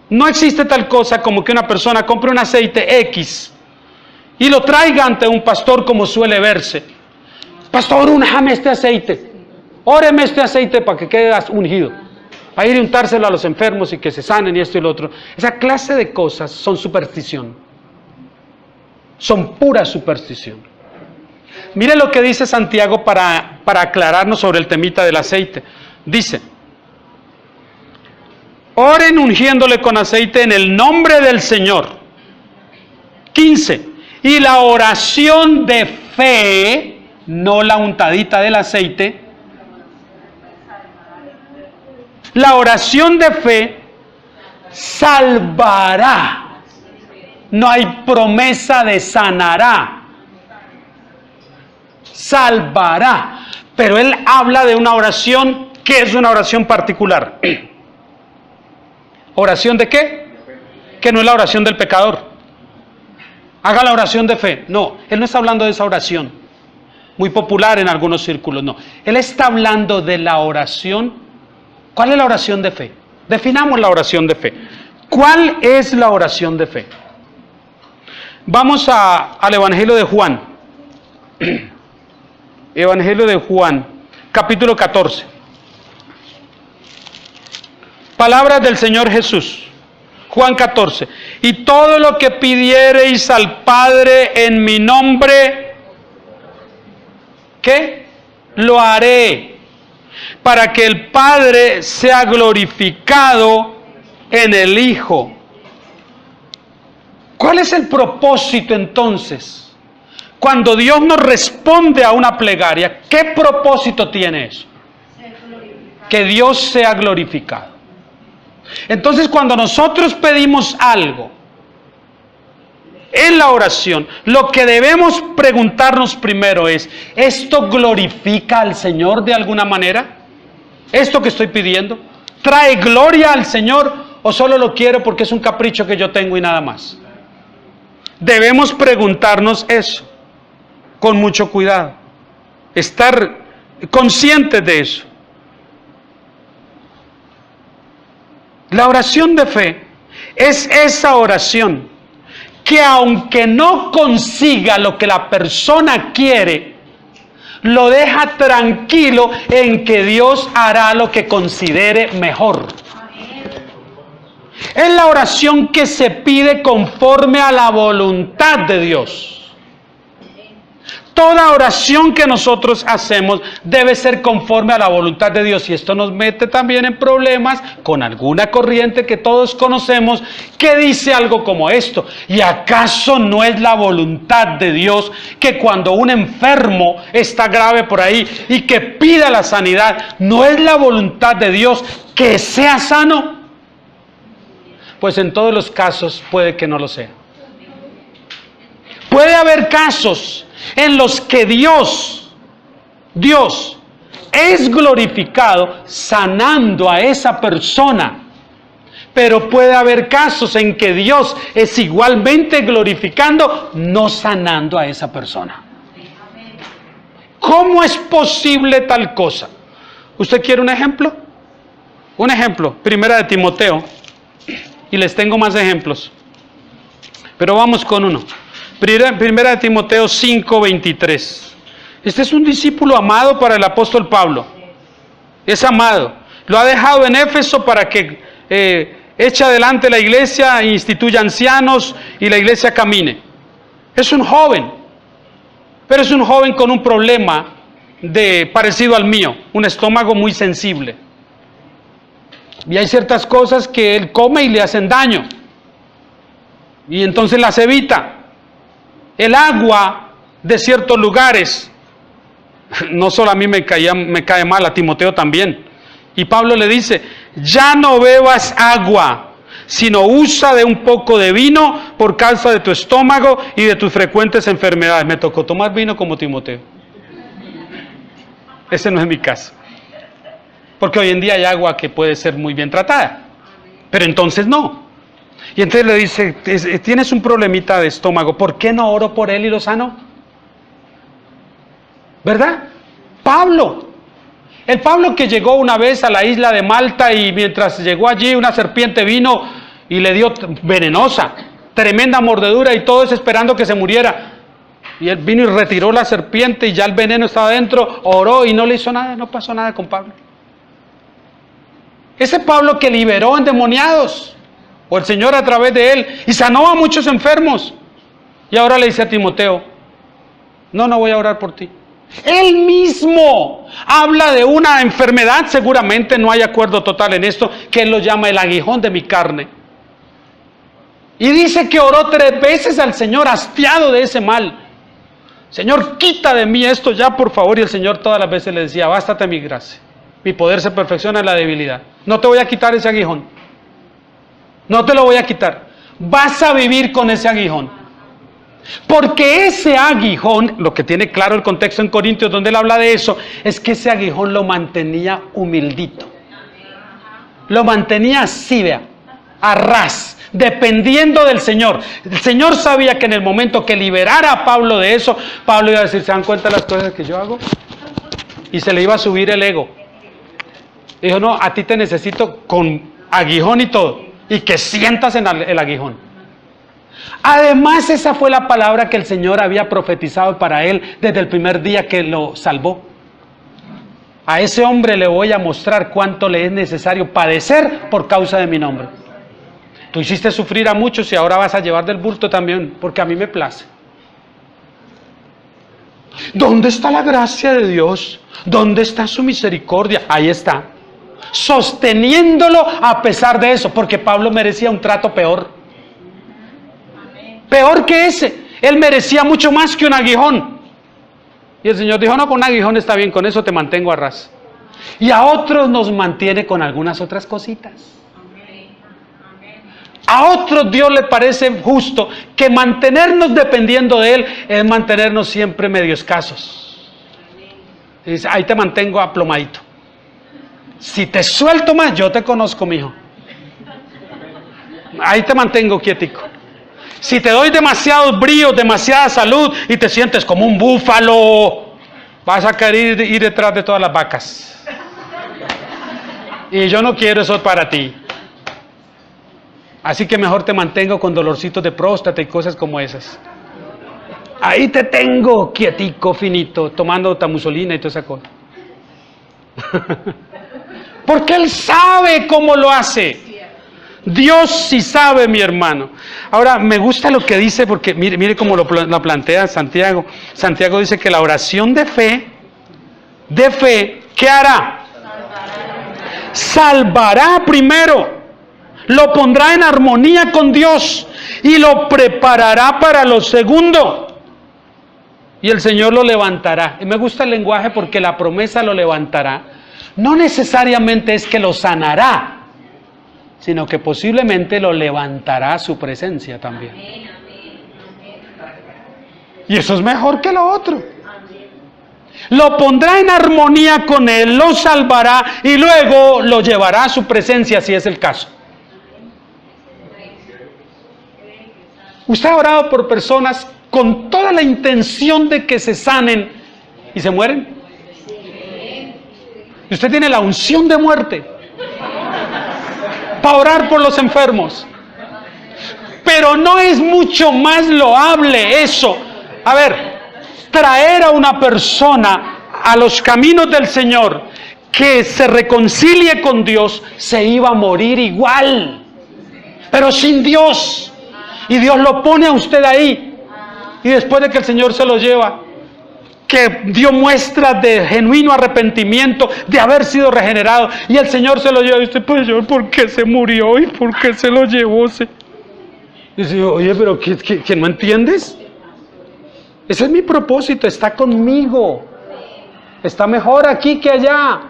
No existe tal cosa como que una persona compre un aceite X y lo traiga ante un pastor como suele verse. Pastor, únjame este aceite. Óreme este aceite para que quede ungido. Para ir a untárselo a los enfermos y que se sanen y esto y lo otro. Esa clase de cosas son superstición. Son pura superstición. Mire lo que dice Santiago para aclararnos sobre el temita del aceite. Dice: oren ungiéndole con aceite en el nombre del Señor. 15. Y la oración de fe, no la untadita del aceite, la oración de fe salvará. No hay promesa de sanará. Salvará. Pero él habla de una oración que es una oración particular. ¿Oración de qué? Que no es la oración del pecador. Haga la oración de fe. No, él no está hablando de esa oración, muy popular en algunos círculos, no. Él está hablando de la oración. ¿Cuál es la oración de fe? Definamos la oración de fe. ¿Cuál es la oración de fe? Vamos al Evangelio de Juan. Evangelio de Juan, capítulo 14. Palabras del Señor Jesús. Juan 14. Y todo lo que pidiereis al Padre en mi nombre, ¿qué? Lo haré, para que el Padre sea glorificado en el Hijo. ¿Cuál es el propósito entonces? Cuando Dios nos responde a una plegaria, ¿qué propósito tiene eso? Que Dios sea glorificado. Entonces, cuando nosotros pedimos algo en la oración, lo que debemos preguntarnos primero es: ¿esto glorifica al Señor de alguna manera? ¿Esto que estoy pidiendo trae gloria al Señor o solo lo quiero porque es un capricho que yo tengo y nada más? Debemos preguntarnos eso. con mucho cuidado. Estar conscientes de eso. La oración de fe es esa oración que aunque no consiga lo que la persona quiere, lo deja tranquilo en que Dios hará lo que considere mejor. Es la oración que se pide conforme a la voluntad de Dios. Toda oración que nosotros hacemos debe ser conforme a la voluntad de Dios. Y esto nos mete también en problemas con alguna corriente que todos conocemos que dice algo como esto. ¿Y acaso no es la voluntad de Dios que cuando un enfermo está grave por ahí y que pida la sanidad, no es la voluntad de Dios que sea sano? Pues en todos los casos puede que no lo sea. Puede haber casos en los que Dios es glorificado sanando a esa persona, pero puede haber casos en que Dios es igualmente glorificando, no sanando a esa persona. ¿Cómo es posible tal cosa? ¿Usted quiere un ejemplo? Un ejemplo, primera de Timoteo, y les tengo más ejemplos, pero vamos con uno. Primera de Timoteo 5:23. Este es un discípulo amado para el apóstol Pablo. Es amado. Lo ha dejado en Éfeso para que eche adelante la iglesia, instituya ancianos y la iglesia camine. Es un joven, pero es un joven con un problema parecido al mío, un estómago muy sensible. Y hay ciertas cosas que él come y le hacen daño. Y entonces las evita. El agua de ciertos lugares, no solo a mí me cae mal, a Timoteo también. Y Pablo le dice, ya no bebas agua, sino usa de un poco de vino por causa de tu estómago y de tus frecuentes enfermedades. Me tocó tomar vino como Timoteo. Ese no es mi caso. Porque hoy en día hay agua que puede ser muy bien tratada, pero entonces no. Y entonces le dice, tienes un problemita de estómago, ¿por qué no oro por él y lo sano? ¿Verdad? Pablo. El Pablo que llegó una vez a la isla de Malta y mientras llegó allí una serpiente vino y le dio venenosa, tremenda mordedura y todo eso esperando que se muriera. Y él vino y retiró la serpiente y ya el veneno estaba dentro, oró y no le hizo nada, no pasó nada con Pablo. Ese Pablo que liberó endemoniados, o el Señor a través de él, y sanó a muchos enfermos. Y ahora le dice a Timoteo, no voy a orar por ti. Él mismo habla de una enfermedad, seguramente no hay acuerdo total en esto, que él lo llama el aguijón de mi carne. Y dice que oró 3 veces al Señor, hastiado de ese mal. Señor, quita de mí esto ya, por favor. Y el Señor todas las veces le decía, bástate mi gracia. Mi poder se perfecciona en la debilidad. No te voy a quitar ese aguijón. No te lo voy a quitar. Vas a vivir con ese aguijón. Porque ese aguijón, lo que tiene claro el contexto en Corintios donde él habla de eso, es que ese aguijón lo mantenía humildito. Lo mantenía así, vea, a ras, dependiendo del Señor. El Señor sabía que en el momento que liberara a Pablo de eso, Pablo iba a decir, ¿se dan cuenta de las cosas que yo hago? Y se le iba a subir el ego. Dijo, no, a ti te necesito con aguijón y todo. Y que sientas en el aguijón. Además, esa fue la palabra que el Señor había profetizado para él desde el primer día que lo salvó. A ese hombre le voy a mostrar cuánto le es necesario padecer por causa de mi nombre. Tú hiciste sufrir a muchos y ahora vas a llevar del bulto también, porque a mí me place. ¿Dónde está la gracia de Dios? ¿Dónde está su misericordia? Ahí está. Sosteniéndolo a pesar de eso, porque Pablo merecía un trato peor. Peor que ese. Él merecía mucho más que un aguijón. Y el Señor dijo, no, con un aguijón está bien, con eso te mantengo a ras. Y a otros nos mantiene con algunas otras cositas. A otros Dios le parece justo que mantenernos dependiendo de Él es mantenernos siempre medio escasos. Y dice, ahí te mantengo aplomadito. Si te suelto más, yo te conozco, mijo. Ahí te mantengo quietico. Si te doy demasiados bríos, demasiada salud y te sientes como un búfalo, vas a querer ir detrás de todas las vacas. Y yo no quiero eso para ti. Así que mejor te mantengo con dolorcitos de próstata y cosas como esas. Ahí te tengo, quietico, finito, tomando tamusolina y toda esa cosa. Porque Él sabe cómo lo hace. Dios sí sabe, mi hermano. Ahora, me gusta lo que dice, porque mire cómo lo plantea Santiago. Santiago dice que la oración de fe, ¿qué hará? Salvará primero. Lo pondrá en armonía con Dios y lo preparará para lo segundo. Y el Señor lo levantará. Y me gusta el lenguaje porque la promesa lo levantará. No necesariamente es que lo sanará, sino que posiblemente lo levantará a su presencia también. Y eso es mejor que lo otro. Lo pondrá en armonía con Él, lo salvará y luego lo llevará a su presencia si es el caso. ¿Usted ha orado por personas con toda la intención de que se sanen y se mueren? Y usted tiene la unción de muerte para orar por los enfermos. Pero no es mucho más loable eso. A ver, traer a una persona a los caminos del Señor que se reconcilie con Dios, se iba a morir igual, pero sin Dios. Y Dios lo pone a usted ahí. Y después de que el Señor se lo lleva, que dio muestras de genuino arrepentimiento, de haber sido regenerado, y el Señor se lo lleva, y usted, pues yo, ¿por qué se murió? ¿Y por qué se lo llevó? Dice, oye, pero ¿que no entiendes? Ese es mi propósito, está conmigo. Está mejor aquí que allá.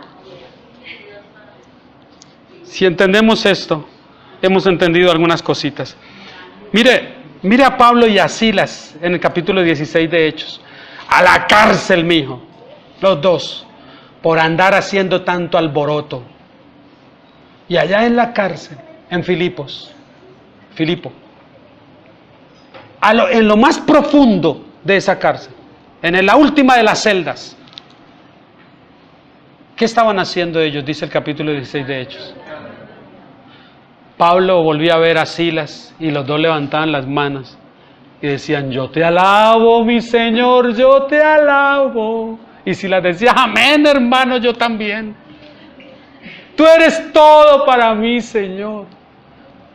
Si entendemos esto, hemos entendido algunas cositas. Mire a Pablo y a Silas en el capítulo 16 de Hechos. A la cárcel, mijo. Los dos. Por andar haciendo tanto alboroto. Y allá en la cárcel, en Filipo. En lo más profundo de esa cárcel. En la última de las celdas. ¿Qué estaban haciendo ellos? Dice el capítulo 16 de Hechos. Pablo volvía a ver a Silas y los dos levantaban las manos y decían, yo te alabo, mi Señor, yo te alabo. Y Silas decía, amén, hermano, yo también. Tú eres todo para mí, Señor.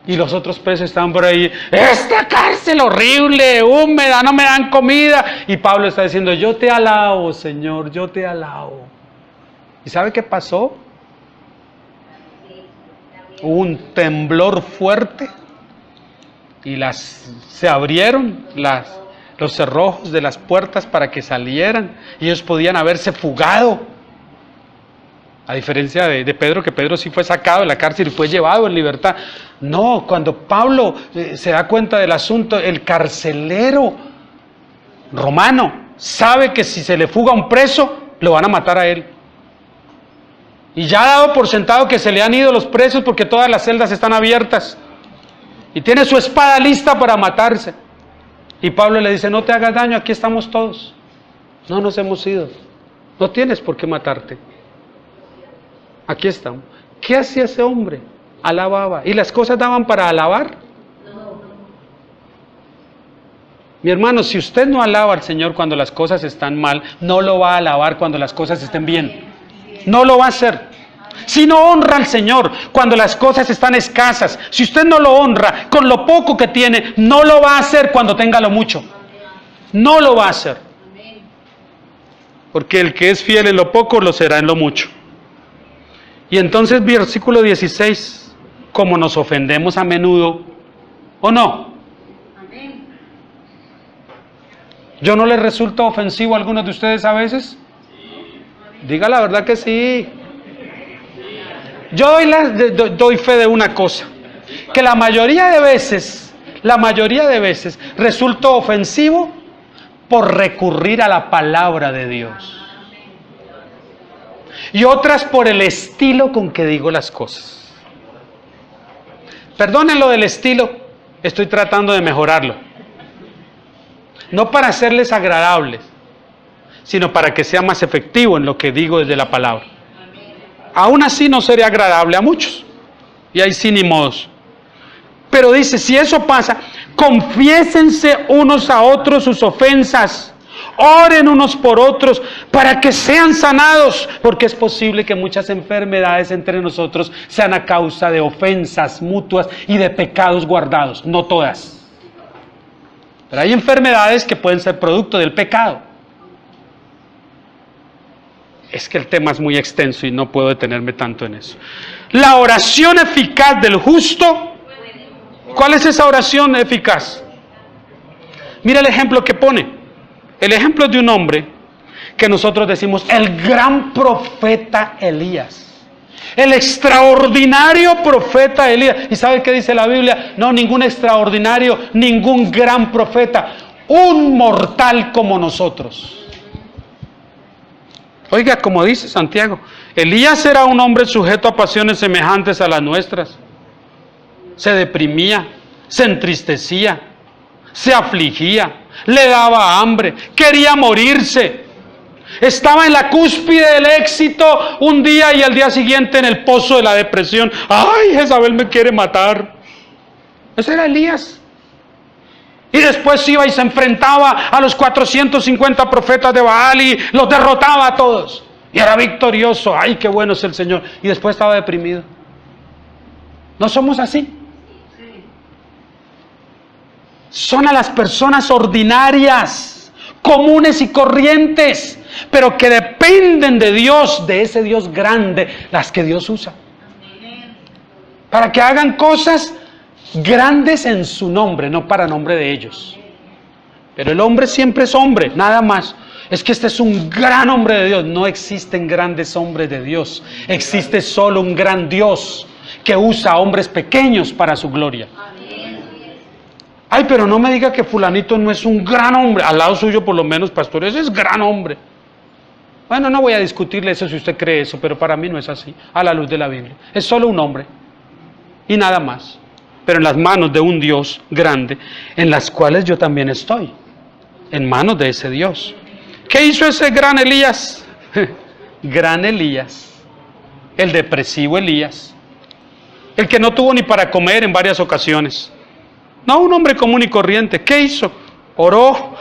Y los otros presos estaban por ahí, esta cárcel horrible, húmeda, no me dan comida. Y Pablo está diciendo, yo te alabo, Señor, yo te alabo. ¿Y sabe qué pasó? Hubo un temblor fuerte y se abrieron los cerrojos de las puertas para que salieran y ellos podían haberse fugado. A diferencia de Pedro, que Pedro sí fue sacado de la cárcel y fue llevado en libertad. No, cuando Pablo se da cuenta del asunto, el carcelero romano sabe que si se le fuga un preso, lo van a matar a él. Y ya ha dado por sentado que se le han ido los presos porque todas las celdas están abiertas. Y tiene su espada lista para matarse. Y Pablo le dice, no te hagas daño, aquí estamos todos. No nos hemos ido. No tienes por qué matarte. Aquí estamos. ¿Qué hacía ese hombre? Alababa. ¿Y las cosas daban para alabar? No. Mi hermano, si usted no alaba al Señor cuando las cosas están mal, no lo va a alabar cuando las cosas estén bien. No lo va a hacer. Si no honra al Señor cuando las cosas están escasas, si usted no lo honra con lo poco que tiene, no lo va a hacer cuando tenga lo mucho. No lo va a hacer. Porque el que es fiel en lo poco, lo será en lo mucho. Y entonces, versículo 16, como nos ofendemos a menudo, ¿o no? ¿Yo no les resulto ofensivo a algunos de ustedes a veces? Diga la verdad que sí. Yo doy fe de una cosa, que la mayoría de veces resulto ofensivo por recurrir a la palabra de Dios. Y otras por el estilo con que digo las cosas. Perdonen lo del estilo, Estoy tratando de mejorarlo. No para hacerles agradables, sino para que sea más efectivo en lo que digo desde la palabra. Aún así no seré agradable a muchos. Y ahí sí ni modos. Pero dice, si eso pasa, confiésense unos a otros sus ofensas. Oren unos por otros para que sean sanados, porque es posible que muchas enfermedades entre nosotros sean a causa de ofensas mutuas y de pecados guardados. No todas. Pero hay enfermedades que pueden ser producto del pecado. Es que el tema es muy extenso y no puedo detenerme tanto en eso. La oración eficaz del justo. ¿Cuál es esa oración eficaz? Mira el ejemplo que pone. El ejemplo es de un hombre que nosotros decimos el gran profeta Elías. El extraordinario profeta Elías. ¿Y sabe qué dice la Biblia? No, ningún extraordinario, ningún gran profeta. Un mortal como nosotros. Oiga, como dice Santiago, Elías era un hombre sujeto a pasiones semejantes a las nuestras. Se deprimía, se entristecía, se afligía, le daba hambre, quería morirse. Estaba en la cúspide del éxito un día y al día siguiente en el pozo de la depresión. ¡Ay, Jezabel me quiere matar! Ese era Elías. Y después iba y se enfrentaba a los 450 profetas de Baal y los derrotaba a todos. Y era victorioso. ¡Ay, qué bueno es el Señor! Y después estaba deprimido. ¿No somos así? Son a las personas ordinarias, comunes y corrientes, pero que dependen de Dios, de ese Dios grande, las que Dios usa. Para que hagan cosas grandes en su nombre, no para nombre de ellos. Pero el hombre siempre es hombre, nada más. Es que este es un gran hombre de Dios. No existen grandes hombres de Dios. Existe solo un gran Dios que usa a hombres pequeños para su gloria. Ay, pero no me diga que fulanito no es un gran hombre. Al lado suyo, por lo menos, pastor, ese es gran hombre. Bueno, no voy a discutirle eso si usted cree eso, pero para mí no es así, a la luz de la Biblia. Es solo un hombre y nada más. Pero en las manos de un Dios grande, en las cuales yo también estoy. En manos de ese Dios. ¿Qué hizo ese gran Elías? Gran Elías. El depresivo Elías. El que no tuvo ni para comer en varias ocasiones. No, un hombre común y corriente. ¿Qué hizo? Oró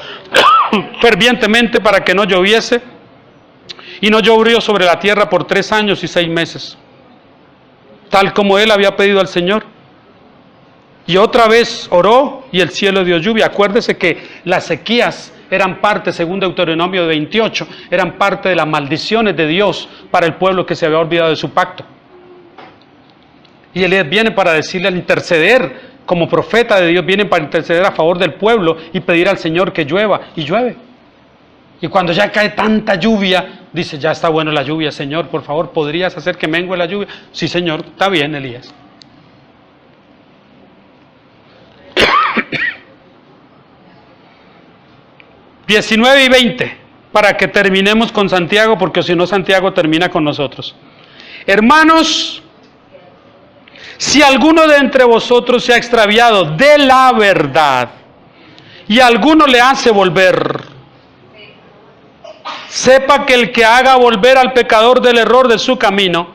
fervientemente para que no lloviese. Y no llovió sobre la tierra por 3 años y 6 meses. Tal como él había pedido al Señor. Y otra vez oró y el cielo dio lluvia. Acuérdese que las sequías eran parte, según Deuteronomio 28, eran parte de las maldiciones de Dios para el pueblo que se había olvidado de su pacto. Y él viene para decirle, al interceder, como profeta de Dios, viene para interceder a favor del pueblo y pedir al Señor que llueva, y llueve. Y cuando ya cae tanta lluvia, dice, ya está bueno la lluvia, Señor, por favor, ¿podrías hacer que mengue la lluvia? Sí, Señor, está bien, Elías. ...19 y 20... para que terminemos con Santiago, porque si no Santiago termina con nosotros. Hermanos, si alguno de entre vosotros se ha extraviado de la verdad y alguno le hace volver, sepa que el que haga volver al pecador del error de su camino,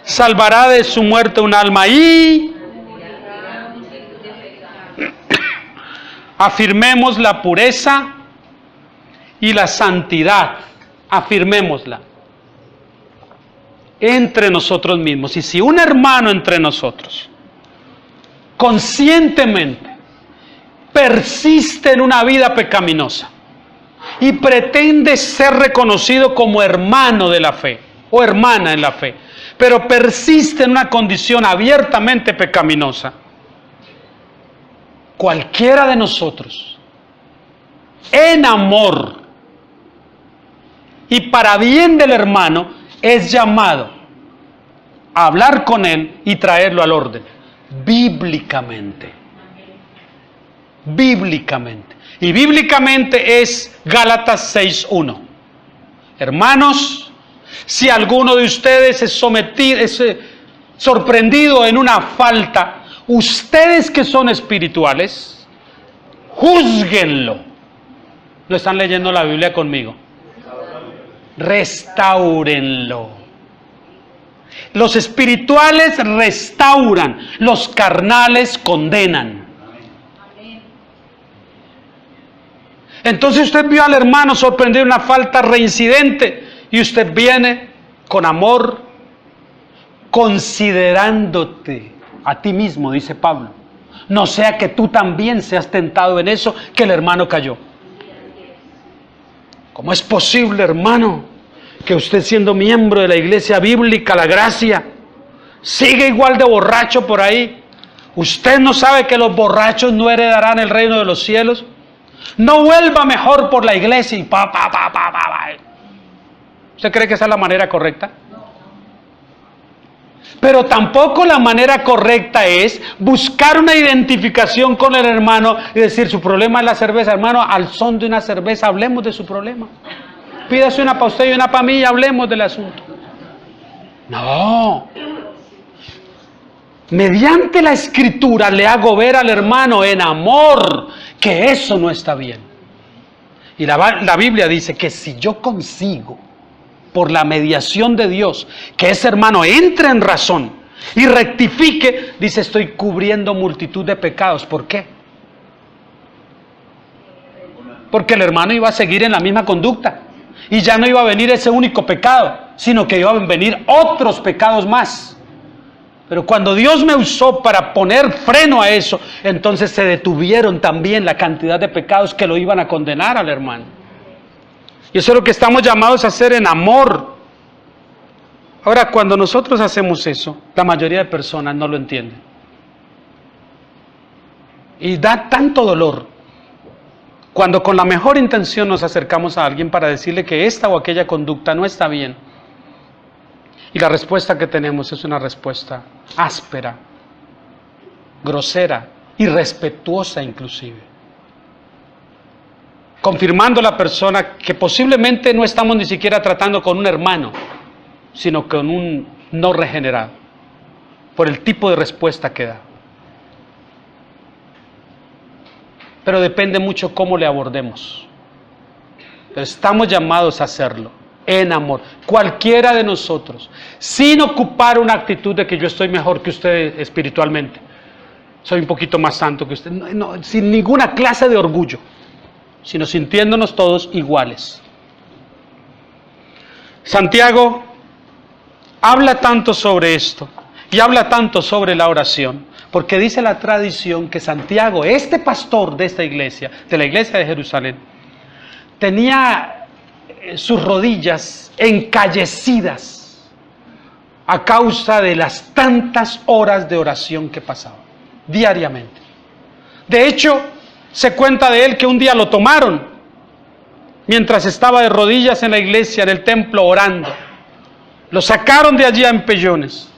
salvará de su muerte un alma y afirmemos la pureza y la santidad, afirmémosla entre nosotros mismos. Y si un hermano entre nosotros conscientemente persiste en una vida pecaminosa y pretende ser reconocido como hermano de la fe o hermana en la fe, pero persiste en una condición abiertamente pecaminosa, cualquiera de nosotros, en amor y para bien del hermano, es llamado a hablar con él y traerlo al orden, bíblicamente. Bíblicamente. Y bíblicamente es Gálatas 6:1. Hermanos, si alguno de ustedes es sorprendido en una falta, ustedes que son espirituales, júzguenlo. ¿No están leyendo la Biblia conmigo? Restáurenlo. Los espirituales restauran, los carnales condenan. Entonces usted vio al hermano sorprendido en una falta reincidente y usted viene con amor, considerándote a ti mismo, dice Pablo. No sea que tú también seas tentado en eso que el hermano cayó. ¿Cómo es posible, hermano, que usted siendo miembro de la iglesia bíblica, la gracia, sigue igual de borracho por ahí? ¿Usted no sabe que los borrachos no heredarán el reino de los cielos? No vuelva mejor por la iglesia y pa. ¿Usted cree que esa es la manera correcta? Pero tampoco la manera correcta es buscar una identificación con el hermano y decir, su problema es la cerveza. Hermano, al son de una cerveza hablemos de su problema. Pídase una para usted y una para mí y hablemos del asunto. No. Mediante la escritura le hago ver al hermano en amor que eso no está bien. Y la Biblia dice que si yo consigo, por la mediación de Dios, que ese hermano entre en razón y rectifique, dice, estoy cubriendo multitud de pecados. ¿Por qué? Porque el hermano iba a seguir en la misma conducta y ya no iba a venir ese único pecado, sino que iban a venir otros pecados más. Pero cuando Dios me usó para poner freno a eso, entonces se detuvieron también la cantidad de pecados que lo iban a condenar al hermano. Y eso es lo que estamos llamados a hacer en amor. Ahora, cuando nosotros hacemos eso, la mayoría de personas no lo entienden. Y da tanto dolor cuando con la mejor intención nos acercamos a alguien para decirle que esta o aquella conducta no está bien. Y la respuesta que tenemos es una respuesta áspera, grosera, irrespetuosa inclusive. Confirmando a la persona que posiblemente no estamos ni siquiera tratando con un hermano, sino con un no regenerado, por el tipo de respuesta que da. Pero depende mucho cómo le abordemos. Pero estamos llamados a hacerlo en amor, cualquiera de nosotros, sin ocupar una actitud de que yo estoy mejor que usted espiritualmente, soy un poquito más santo que usted, no, sin ninguna clase de orgullo, sino sintiéndonos todos iguales. Santiago habla tanto sobre esto y habla tanto sobre la oración, porque dice la tradición que Santiago, este pastor de esta iglesia, de la iglesia de Jerusalén, tenía sus rodillas encallecidas a causa de las tantas horas de oración que pasaba diariamente. De hecho, se cuenta de él que un día lo tomaron mientras estaba de rodillas en la iglesia, en el templo, orando. Lo sacaron de allí a empellones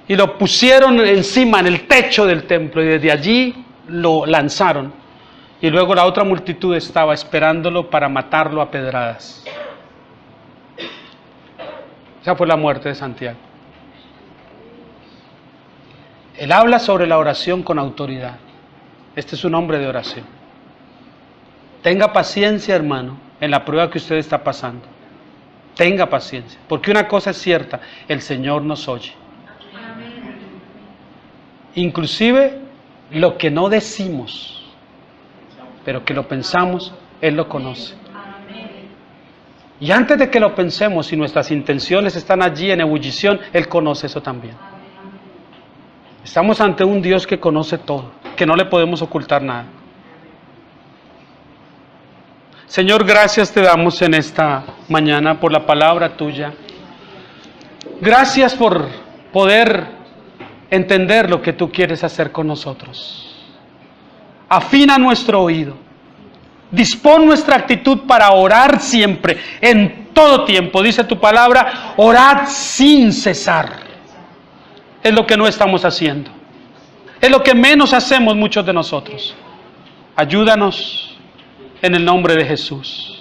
y lo pusieron encima, en el techo del templo, y desde allí lo lanzaron. Y luego la otra multitud estaba esperándolo para matarlo a pedradas. Esa fue la muerte de Santiago. Él habla sobre la oración con autoridad. Este es un hombre de oración. Tenga paciencia, hermano, en la prueba que usted está pasando. Tenga paciencia, porque una cosa es cierta, el Señor nos oye. Inclusive lo que no decimos, pero que lo pensamos, Él lo conoce. Y antes de que lo pensemos, si nuestras intenciones están allí en ebullición, Él conoce eso también. Estamos ante un Dios que conoce todo, que no le podemos ocultar nada. Señor, gracias te damos en esta mañana por la palabra tuya. Gracias por poder entender lo que tú quieres hacer con nosotros. Afina nuestro oído. Dispón nuestra actitud para orar siempre, en todo tiempo. Dice tu palabra, orad sin cesar. Es lo que no estamos haciendo. Es lo que menos hacemos muchos de nosotros. Ayúdanos en el nombre de Jesús.